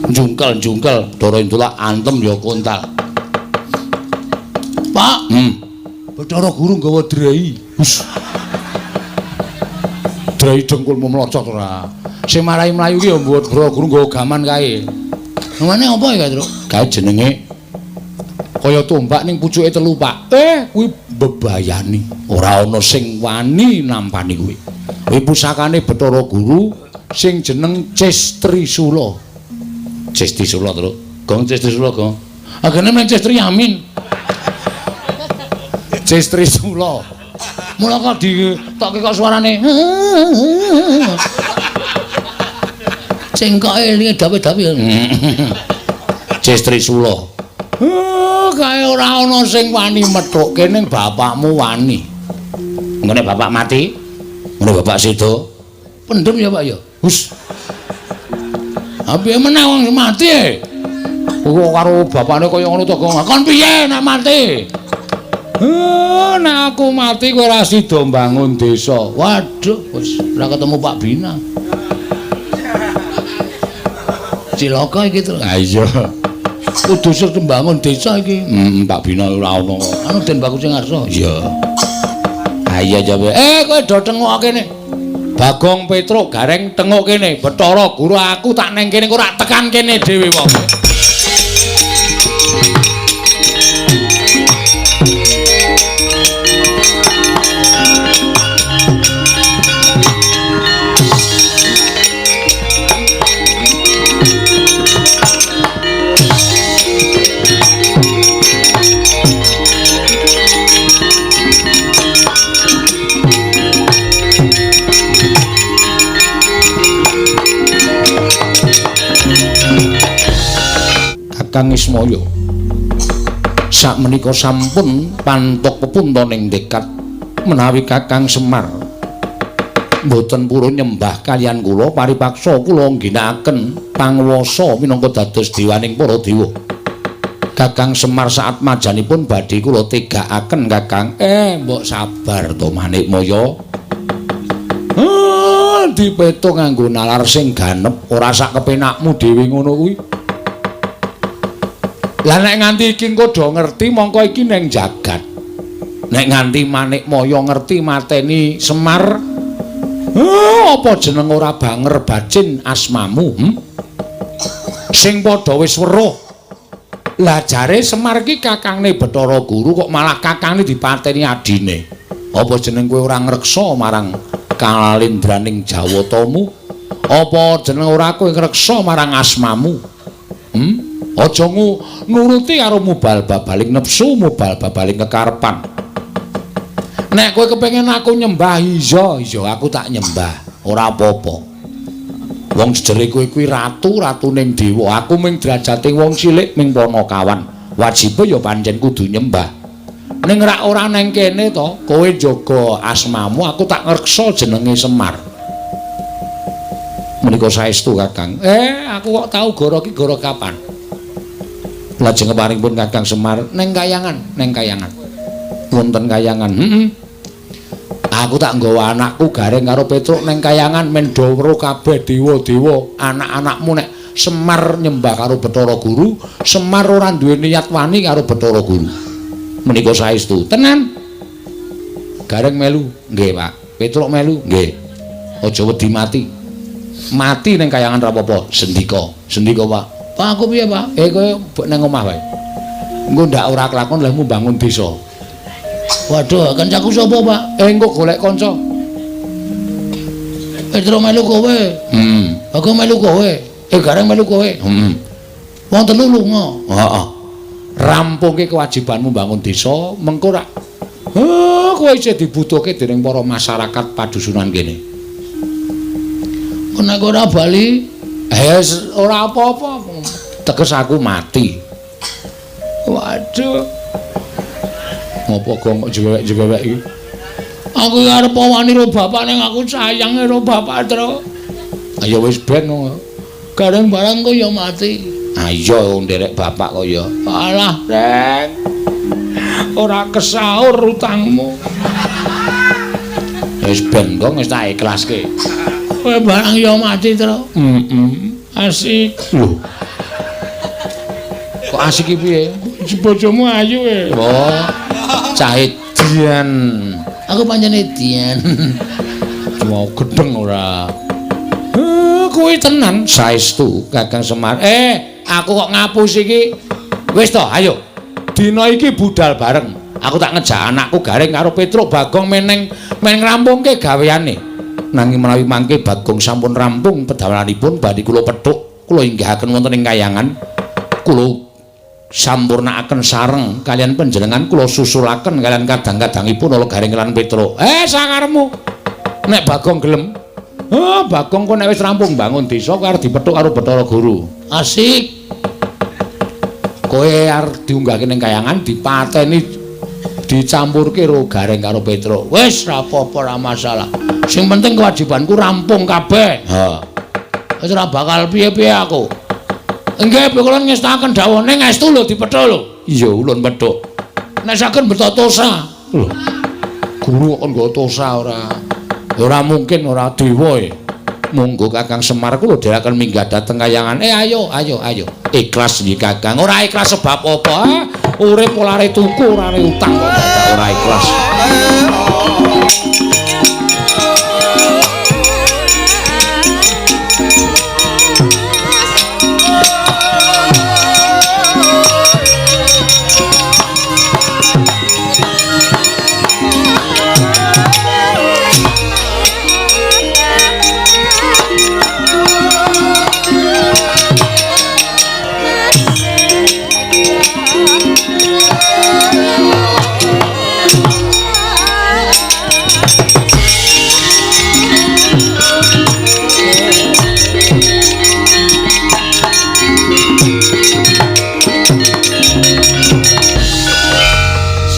Jungkel-jungkel Dara Indula antem ya kontal. Pak. Bathara Guru nggawa drai. Drai dengkulmu mlocot ora. Sing marai mlayu ki ya mbuat Bathara Guru nggawa gaman kae. Namane apa ya, Tru? Kae jenenge kaya tombak ning pucuke telu, Pak. Kuwi bebayani. Ora ana sing wani nampani kuwi. Kuwi pusakane Bathara Guru sing jeneng Cestri Sula. Cestri Sula, Tru. Gong Cestri Sula, Gong. Agene men Cestri Yamin. Cestri Sula. Mula kok ditokke kok suarane. Cengkoke linge dawe-dawe. Cestri Sula. Kae ora ana sing wani methukke ning bapakmu wani. Ngene bapak mati. Ngene bapak sedo. Pendem ya, Pak ya. Hus. Apiye meneh wong mati e? Kok karo bapakne kaya ngono to, Gong. Kon piye nek mati? Nek aku mati kowe ora sida mbangun desa. Waduh, wis ora ketemu Pak Bina. Cilaka iki to. Ha iya. Kudu sing mbangun desa iki. Pak Bina ora ono. Anu Den Bagus sing ngarsa. Iya. Ha iya jabe. Kowe do tengok kene. Bagong Petruk gareng tengok kene. Bathara Guru aku tak neng kene ora tekan kene dhewe wong. Kakang Ismaya. Sakmenika sampun pantuk pepunta ning dekat menawi Kakang Semar mboten purun nyembah kaliyan kula paripaksa kula ngginakaken panguwasa minangka dados dewaning para dewa. Kakang Semar saat majanipun badhe kula tegakaken Kakang. Mbok sabar to Manik Maya. Dipeto nganggo nalar sing ganep ora sak kepenakmu dhewe ngono kuwi. Lah nek nganti iki engko do ngerti mongko iki neng jagat. Nek nganti Manik Maya ngerti mateni Semar, apa jeneng ora banger bacin asmamu? Sing padha wis weruh. Lah jare Semar ki kakangne Bathara Guru kok malah kakangne dipateni adine. Apa jeneng kowe ora ngreksa marang kalindraning Jawatamu? Apa jeneng ora kowe ngreksa marang asmamu? Aja nuruti karo mubal babaling nepsu, mubal babaling kekarepan. Nek kowe kepengin aku nyembah, iya aku tak nyembah. Ora apa-apa. Wong jere kowe kuwi ratu-ratuning dewa, aku ming derajate wong cilik ming Panakawan. Wajibe ya pancen kudu nyembah. Ning ora neng kene to, kowe jaga asmamu, aku tak ngreksa jenenge Semar. Menika saestu Kakang. Aku kok tau goro ki goro kapan? Lajeng keparingipun Kakang Semar neng kayangan. Wonten kayangan. Aku tak nggawa anakku Gareng karo Petruk neng kayangan men do weruh kabeh dewa-dewa anak-anakmu nek Semar nyembah karo Bathara Guru, Semar ora duwe niat wani karo Bathara Guru. Menika saestu. Tenan. Gareng melu, nggih, Pak. Petruk melu, nggih. Aja wedi mati. Mati neng kayangan ra apa-apa, sendika. Sendika, Pak. Pak aku piye, Pak? Kowe nang omah wae. Engko ndak ora kelakon lehmu bangun desa. Waduh, kancaku sapa, Pak? Engko golek kanca. Petruk melu kowe. Aku melu kowe. Gareng melu kowe. Wong telu lunga. Heeh. Rampungke kewajibanmu bangun desa, mengko rak. Kowe isih dibutuhke dening para masyarakat padusunan kene. Nek ora bali, ora apa-apa. Teges aku mati. Waduh. Ngopo kok jewek-jewek iki? Aku arep wani karo bapak ning aku sayang karo bapak, Tru. Ayo wis ben Gareng barang kok ya mati. Ayo nderek bapak kok ya. Alah, Reng. Ora kesaur utangmu. Wis ben kok wis tak ikhlaske. Kowe barang ya mati, Tru. Asik. Lho. Kok asik iki piye? Bojomu ayu e. Oh. Cahe Dian. Aku pancene Dian. Mau gedeng ora. Kuwi tenan saestu Kakang Semar. Aku kok ngapus iki. Wis to, ayo. Dina iki budal bareng. Aku tak ngejak anakku Gareng karo Petruk Bagong men ngrampungke gaweane. Nanging menawi mangke Bagong sampun rampung pedawalanipun badhe kula pethuk, kula inggihaken wonten ing kayangan. Kula sampurnakaken sareng kalian panjenengan kula susulaken kalian kadang-kadangipun ala Gareng lan Petruk. Sakarepmu. Nek Bagong gelem. Bagong kok nek wis rampung bangun desa karo dipethuk karo Bathara Guru. Asik. Kowe arep diunggahke ning kayangan dipateni dicampurke karo Gareng karo Petruk. Wis ra apa-apa ra masalah. Sing penting kewajibanku rampung kabeh. Wis ora bakal piye-piye aku. Nggih, kula ngestakaken dawuhne ngestu lho dipethuk lho. Iya, ulun pethuk. Nek saken beto tosa. Lho. Guru kok nggo tosa ora. Ora mungkin ora dewa e. Monggo Kakang Semar kula dherekaken minggah dhateng kayangan. Ayo. Ikhlas nggih Kakang. Ora ikhlas sebab apa? Urip olare tuku, ora utang kok dadak ora ikhlas.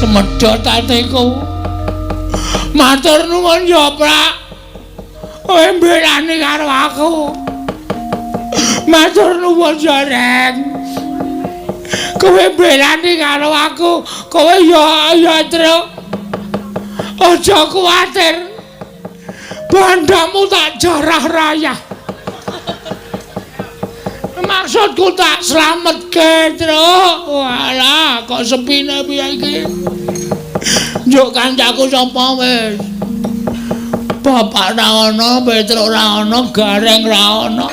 medhot atiku. Matur nuwun ya, Prak. Kowe mbelani karo aku. Matur nuwun ya, Reng. Kowe mbelani karo aku. Kowe ya, Truk. Aja kuwatir. Bandamu tak jarah rayah. Maksudku tak slametke, Truk. Walah, kok sepine piye iki? Njuk kancaku sapa wis? Bapak ra ana, Petruk ra ana, Gareng ra ana.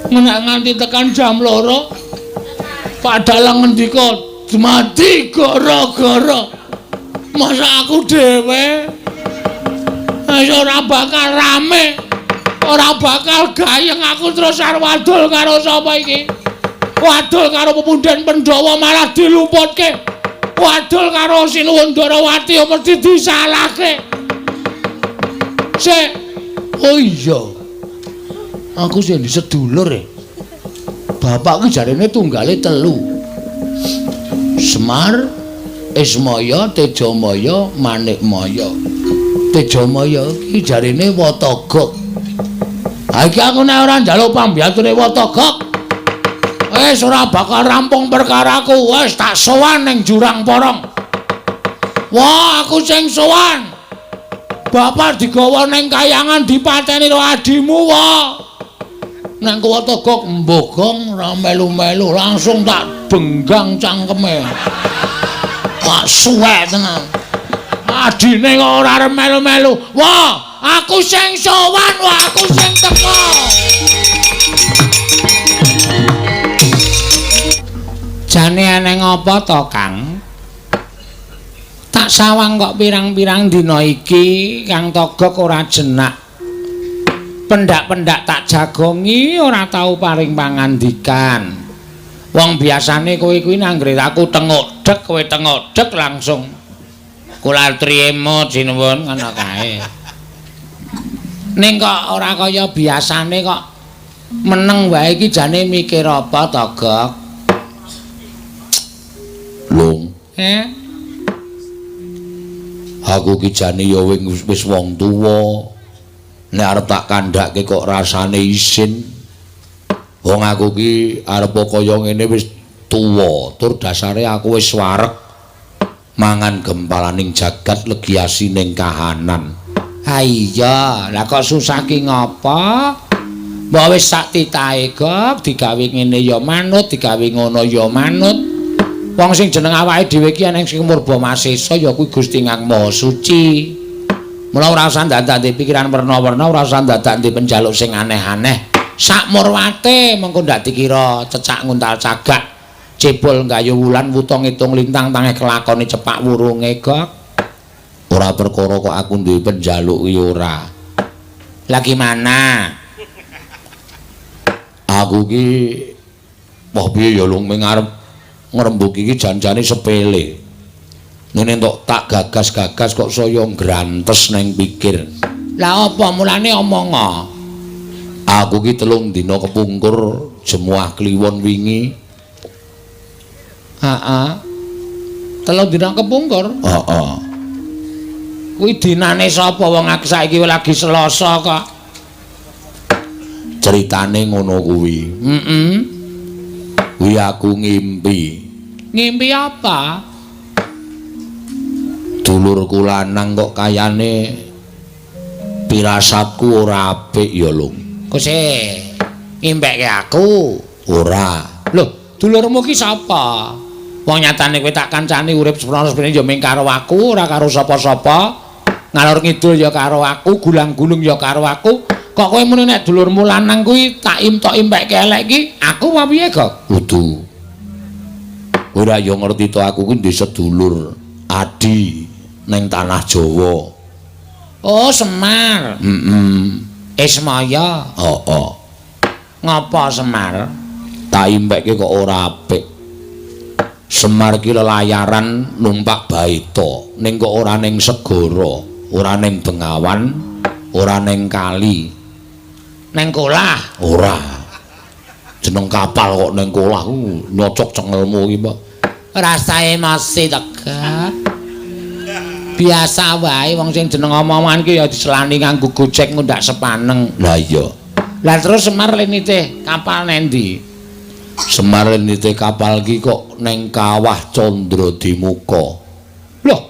Nek nganti tekan jam 2 padahal ngendika mati gara-gara masa aku dhewe. Wis ora bakal rame. Ora bakal gayeng aku terus arep wadul karo sapa iki? Wadul karo Pemunden Pandhawa malah diluputke. Wadul karo Sinuwundarawati mesti disalahke. Sik. Oh iya. Aku sing sedulur e. Bapak ki jarene tunggale 3. Semar, Ismaya, Tejamaya, Manikmaya. Tejamaya ki jarene Watagok. Ha iki aku nek ora njaluk pambiyantune Watagok wis ora bakal rampung perkaraku. Wis tak sowan ning Jurang Porong. Wah, aku sing sowan. Bapak digawa ning kayangan dipateni karo adimu wae. Nek Watagok mbogong ora melu-melu langsung tak benggang cangkeme. Wah, suwek tenan. Adine kok ora arep melu-melu. Wah, aku sing sowan, wah aku sing teko. Jane eneng apa to, Kang? Tak sawang kok pirang-pirang dina iki Kang Togok ora jenak. Pendak-pendak tak jagongi ora tau paring pangandikan. Wong biasane kowe kuwi nanggre aku tengok-dek, kowe tengok-dek langsung kula triyema jinuwun ngono kae. Ning kok ora kaya biasane kok meneng wae iki jane mikir apa Togok? Lung. Aku ki jane ya wis wong tuwa. Nek arep tak kandhake kok rasane isin. Wong aku ki arep kaya ngene wis tuwa, tur dasare aku wis wareg mangan gempalaning jagat legiasining kahanan. Ha iya, lah kok susah ki ngopo? Mbok wis sak titahe kok digawe ngene ya manut, digawe ngono ya manut. Wong sing jeneng awake dhewe ki ana sing murba masesa ya kuwi Gusti Kang Maha Suci. Mula ora usah ndandak pikiran werna-werna, ora usah ndandak penjaluk sing aneh-aneh. Sak murwate mengko ndak dikira cecak nguntal cagak. Cebol gayuh wulan wuta ngitung lintang tangeh kelakone cepak wurunge kok. Ora perkara kok aku duwe penjaluk kuwi ora. Lah gimana? Aku ki wah piye ya lung ngarep ngrembug iki janjane sepele. Ngene entuk tak gagas-gagas kok saya ngrantes neng pikir. Lah apa mulane omonga? Aku ki 3 dina kepungkur jemuah kliwon wingi. Heeh. 3 dina kepungkur? Heeh. Kuwi dinane sapa wong aku saiki lagi Selasa kok. Ceritane ngono kuwi. Kuwi aku ngimpi. Ngimpi apa? Dulurku lanang kok kayane pirasatku ora apik ya, Lung. Kose ngimpekke aku ora. Lho, dulurmu ki sapa? Wong nyatane kowe tak kancani urip seprono-seprene ya mung karo aku, ora karo sapa-sapa. Ngalor ngidul ya karo aku, gulang-gulung ya karo aku. Kok kowe muni nek dulurmu lanang kuwi tak impekke elek ki, aku apa piye, Kok? Kudu. Ora ya ngerti to aku kuwi ndek sedulur Adi ning tanah Jawa. Oh, Semar. Ismaya. Oh. Ngapa Semar? Tak impekke kok ora apik. Semar ki lelayaran numpak baita, ning kok ora ning segara, ora ning Bengawan, ora ning kali. Ning kolah ora. Jeneng kapal kok ning kolah nyocok cengelmu iki, Pak. Rasae masih tegak. Biasa wae wong sing jeneng omongan ki ya diselani nganggo gojek ngundak sepaneng. Lah iya. Lah terus Semar lenite kapal nendi? Semar lenite kapal ki kok ning Kawah Candradimuka. Loh.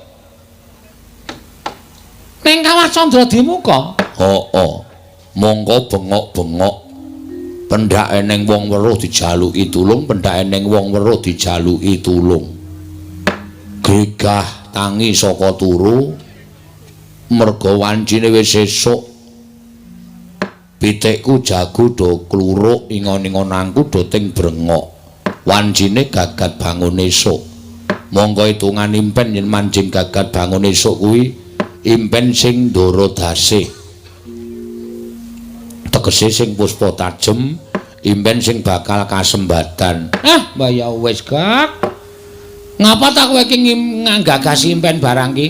Ning Kawah Candradimuka? Heeh. Mongko bengok-bengok pendhake ning wong weruh dijaluki tulung, pendhake ning wong weruh dijaluki tulung. Gegah tangi saka turu merga wancine wis esuk. Pitikku jago do kluruk ingon-ingonanku do ting brengok. Wancine gagat bangun esuk. Monggo hitungan impen yen manjing gagat bangun esuk kuwi impen sing ndara dasih. Tegese sing puspa tajem, impen sing bakal kasembatan. Mbah ya wis Gak. Ngapa tak kowe iki nggagas impen barang ki?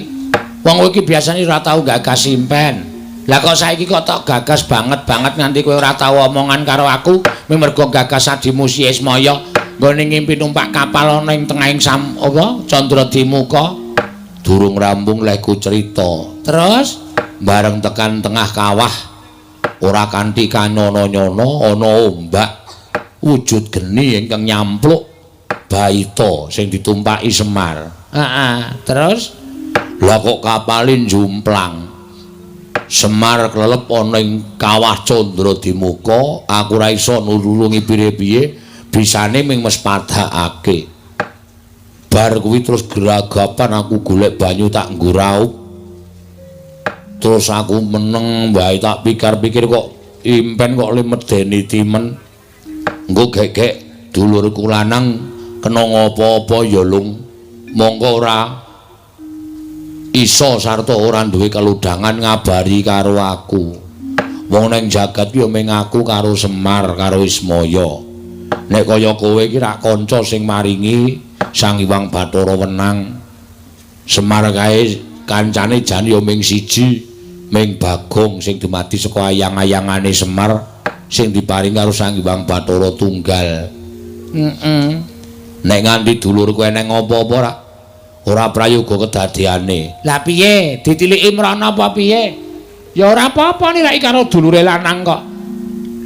Wong kowe iki biasane ora tau gagas impen. Lah kok saiki kok tak gagas banget nganti kowe ora tau omongan karo aku, mergo gagas adimu si Ismaya nggone ngimpi numpak kapal ana ing tengahing Candradimuka. Durung rampung leku cerita. Terus bareng tekan tengah kawah ora kanthi kanyono-nyono ana ombak wujud geni ingkang nyampluk baita sing ditumpaki Semar. Terus lha kok kapalin jumplang. Semar klelep ana ing Kawah Candradimuka, aku ora iso nulungi piye-piye, bisane ming mes padhakake. Bar kuwi terus geragapan aku golek banyu tak nggo raup. Terus aku meneng wae tak pikir-pikir kok impen kok le medeni timen. Engko gek-gek dulurku lanang kena ngopo-opo ya lung. Mongko ora iso sarta ora duwe keludhangan ngabari karo aku. Wong ning jagat ya mung aku karo Semar karo Ismaya. Nek kaya kowe iki rak kanca sing maringi Sang Hyang Bathara Wenang. Semar kae kancane jan ya mung siji, mung Bagong sing dumadi saka ayang-ayangane Semar sing diparing karo Sang Hyang Bathara Tunggal. Nek nganti dulurku eneng apa-apa ora prayoga kedadeane. Lah piye? Ditiliki mrana apa piye? Ya ora apa-apa nilai karo dulure lanang kok.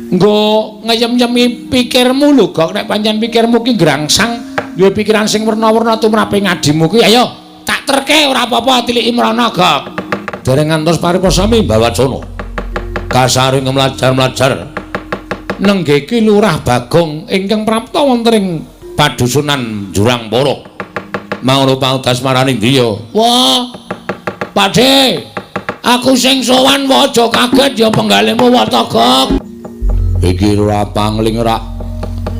Nggo ngeyem-yemi pikirmu lho, kok nek pancen pikirmu ki grangsang, duwe pikiran sing werna-werna tumrape ngadimu ki, ayo tak terke ora apa-apa tiliki mrana, Gok. Dereng ngantos paripasami Mbawacana. Kasare ngemlajar-mlajar nenggeki Lurah Bagong ingkang prapta wonten ing padusunan Jurang Para. Mangro pautas marani ndiya. Wah, Pakde, aku sing sowan wae aja kaget ya penggalemu wata, Gok. Iki ora pangling rak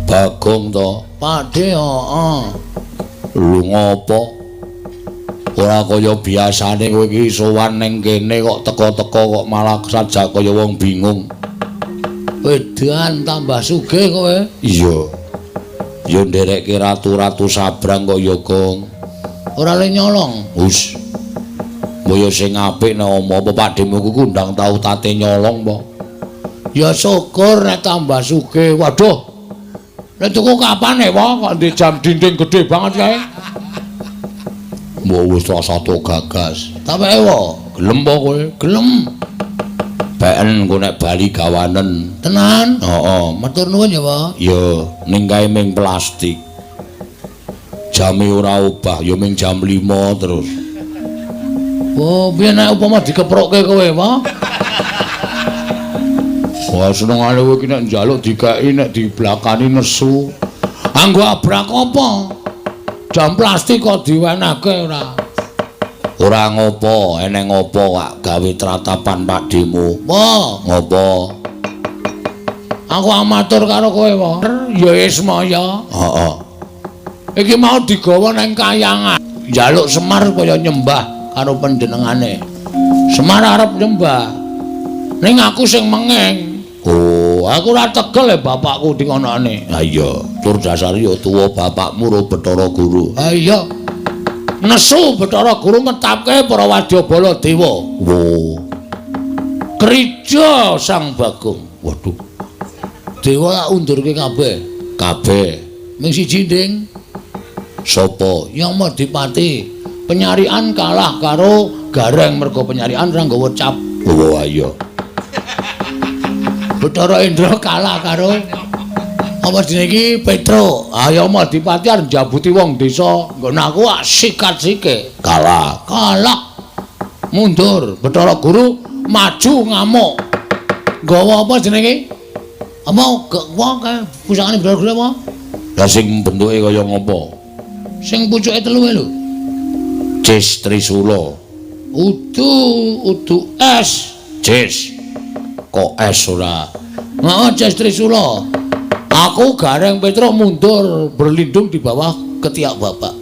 Bagong to. Pakde, heeh. Lu ngopo? Ora kaya biasane kowe iki sowan ning kene kok teka-teka kok malah sajak kaya wong bingung. Wedan tambah sugih kowe. Iya. Ya nderekke ratu-ratu sabrang kok ya, Gong. Ora le nyolong. Wis. Mbaya sing apik nek apa Pakdemu ku ndang tau tate nyolong apa. Ya syukur nek tambah sugih. Waduh. Nek tuku kapan e, Pak? Kok ndek jam dinding gedhe banget kae. Mbok wis satu gagas. Tapeke wae, gelem apa kowe? Gelem. Peken engko nek bali gawanen. Tenan? Heeh. Matur nuwun ya, Pak. Ya, ning kae ming plastik. Jame ora obah, ya ming jam 5 terus. Oh, piye nek upama dikeprokke kowe, Pak? Wah, senengane kowe iki nek njaluk dikeki nek diblakani nesu. Anggo abrak apa? Jam plastik kok diwenehke ora? Ora ngopo, eneng ngopo kak gawe tratapan Pakdemu. Apa? Ngopo? Aku amatur karo kowe, Pak. Ya Ismaya. Heeh. Iki mau digawa nang kayangan. Njaluk Semar kaya nyembah karo panjenengane. Semar arep nyembah. Ning aku sing mengeng. Oh, aku ora tegel ya bapakku dingonane. Ha iya, tur dasar ya tuwa bapakmu ro Bathara Guru. Ha iya. Nesu Bathara Guru ngetapke para Wadyabala Dewa. Wo. Krija Sang Bagong. Waduh. Dewa tak undurke kabeh. Kabeh. Ming siji nding. Sapa? Yang Madipati. Penyarian kalah karo Gareng mergo penyarian ra nggawa cap. Oh iya. Bathara Indra kalah karo apa jenenge iki Petro. Ayo Madipati arep njabuti wong desa. Nggon aku sikat-sike. Kalah. Mundur. Bathara Guru maju ngamuk. Nggawa apa jenenge? Apa wong kae pusakane Bathara Guru apa? Lah sing bentuke kaya ngopo? Sing pucuke telu lho. Cis Trisula. Udu es. Cis. Kok es ora? Heeh, Cis Trisula. Aku Gareng Petro mundur berlindung di bawah ketiak bapak.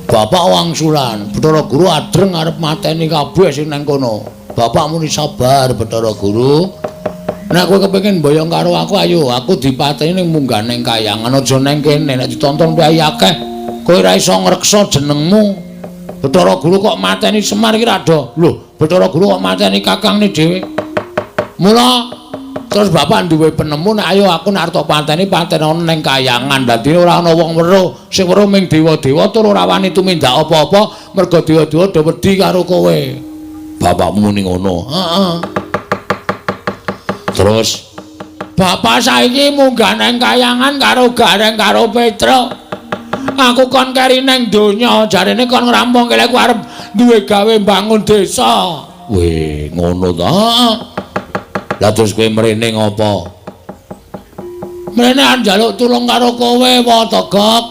Bapak wangsulan, Bathara Guru adreng arep mateni kabeh sing nang kono. Bapak muni sabar Bathara Guru. Nek kowe kepengin mboyong karo aku ayo, aku dipateni ning mungganing kayangan aja nang kene nek ditonton piye akeh. Kowe ora iso ngreksa jenengmu. Bathara Guru kok mateni Semar iki rada. Lho, Bathara Guru kok mateni kakangne dhewe. Mula terus bapak duwe penemu nek ayo aku nek arep pateni ana ning kayangan. Dadi ora ana wong weruh, sing weruh ming dewa-dewa tur ora wani tumindak apa-apa mergo dewa-dewa do wedi karo kowe. Bapakmu muni ngono. Heeh. Terus bapak saiki munggah nang kayangan karo Gareng karo Petro. Aku kon keri nang donya, jarene kon ngrampung kene aku arep duwe gawe bangun desa. Weh, ngono ta? Lah terus kowe mrene ngopo? Mrene arep njaluk tulung karo kowe apa Togok?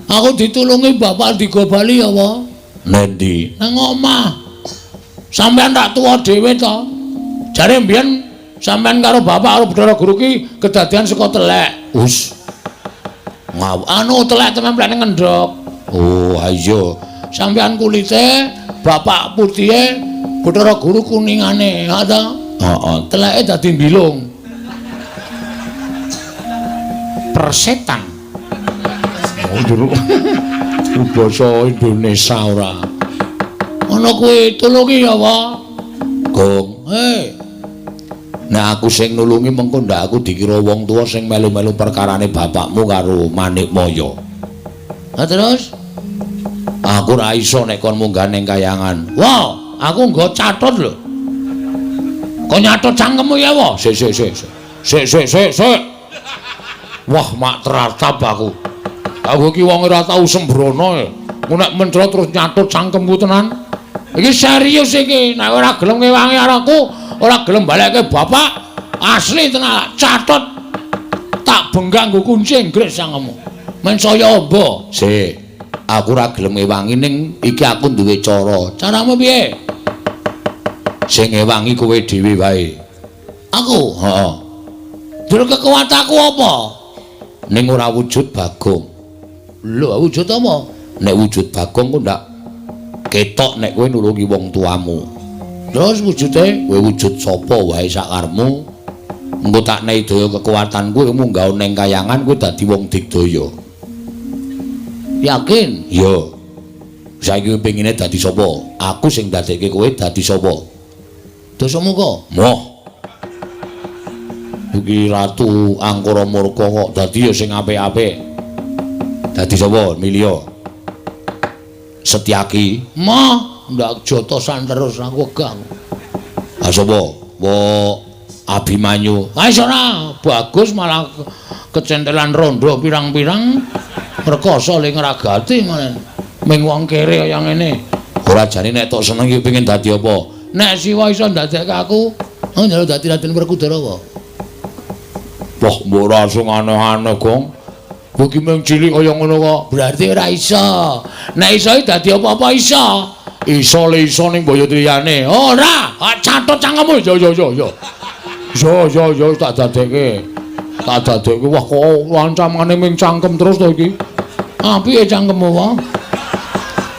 Aku ditulungi bapak digobali apa? Nendi? Nang omah. Sampeyan tak tuwa dhewe to. Jare mbiyen sampeyan karo bapak karo Bathara Guru ki kedadian saka telek. Us. Anu telek temen plene ngendhok. Oh, iya. Sampeyan kulite, bapak putihe, Bathara Guru kuningane, ha ta? Heeh, teleke dadi mbilung. Persetan. Oh, jero. Basa Indonesia ora. Ana kuwi tulungi apa? Gong. Nah aku sing nulungi mengko ndak aku dikira wong tuwa sing melu-melu perkarane bapakmu karo Manikmaya. Lah terus aku ora iso nek kon munggah ning kayangan. Wah, aku nggo catet lho. Kok nyatet cangkemmu ya, wah. Sik. Wah, mak teratap aku. Aku iki wong ora tau sembrono. Nek mencro terus nyatet cangkemmu tenan. Iki serius iki. Nek ora gelem ngewangi karo aku, ora gelem balekke bapak, asli tenan catet. Tak benggang nggo kunci Inggris sangemu. Men saya amba. Sik. Aku ora gelem ngewangi ning iki aku duwe cara. Caramu piye? Sing ngewangi kowe dhewe wae. Aku? Heeh. Jero kekuatanku apa? Ning ora wujud Bagong. Lho, wujud apa? Nek wujud Bagong ku ndak ketok nek kowe nulungi wong tuamu. Terus wujude kowe wujud sapa wae sakarepmu. Engko tak nehi daya kekuatanku munggah ning kayangan kowe dadi wong digdaya. Yakin? Iya. Saiki pengine dadi sapa? Aku sing dadekke kowe dadi sapa? Dosamu kok? Moh. Iki Ratu Angkara Murka kok dadi ya sing apik-apik. Dadi sapa? Milya. Setyaki. Mah, ndak jotosan terus aku wegah. Ah sapa? Abimanyu. Ah ora, bagus malah kecentelan rondo pirang-pirang rekoso ling ngragati manen. Ming wong kere kaya ngene. Ora jane nek tok seneng iki pengin dadi apa? Nek siwa iso ndadekke aku, njaluk dadi Raden Werkudara apa? Wah, mbok ora sing aneh-aneh, Gong. Iki mung cilik kaya ngono kok. Berarti ora iso. Nek iso dadi apa-apa iso. Iso le iso ning Boyotriyane. Ora, catet cangkemmu. Yo. Yo tak dadekke. Wah kok ancamane ming cangkem terus to iki. Apike cangkemmu wae?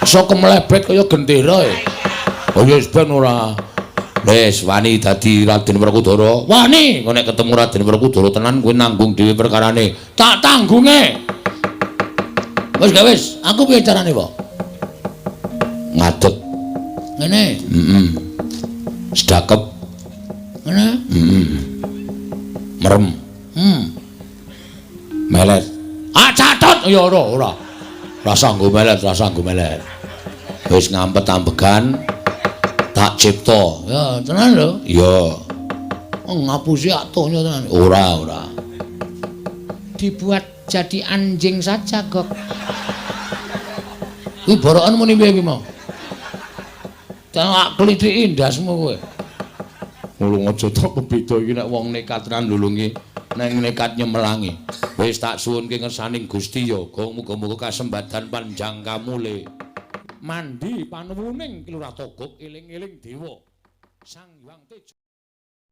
Iso kemlebet kaya gendera e. Oh ya ben ora. Wis wani dadi Raden Werkudara. Wani, kok nek ketemu Raden Werkudara tenan kowe nanggung dhewe perkarane. Tak tanggunge. Wis, aku piye carane, Pak? Ngadeg. Ngene. Sedakep. Ngene. Merem. Melet. Ah catet ya ora. Rasa nggo melet. Wis ngampet ambegan tak cipta. Ya, tenan lho. Ya. Ngapusi atuhnya tenan. Ora. Dibuat jadi anjing saja, Gok. Kuwi borokan muni piye iki mau? Tak klithiki ndasmu kowe. Mulung aja tok kebeda iki nek wong nekat tenan ndulungi, neng nekat nyemelangi. Wis tak suwunke ngersaning Gusti ya, muga-muga kasembatan panjang kamule. Mandi panuwuning Lurah Togog eling-eling dewa. Sang Hyang Tejo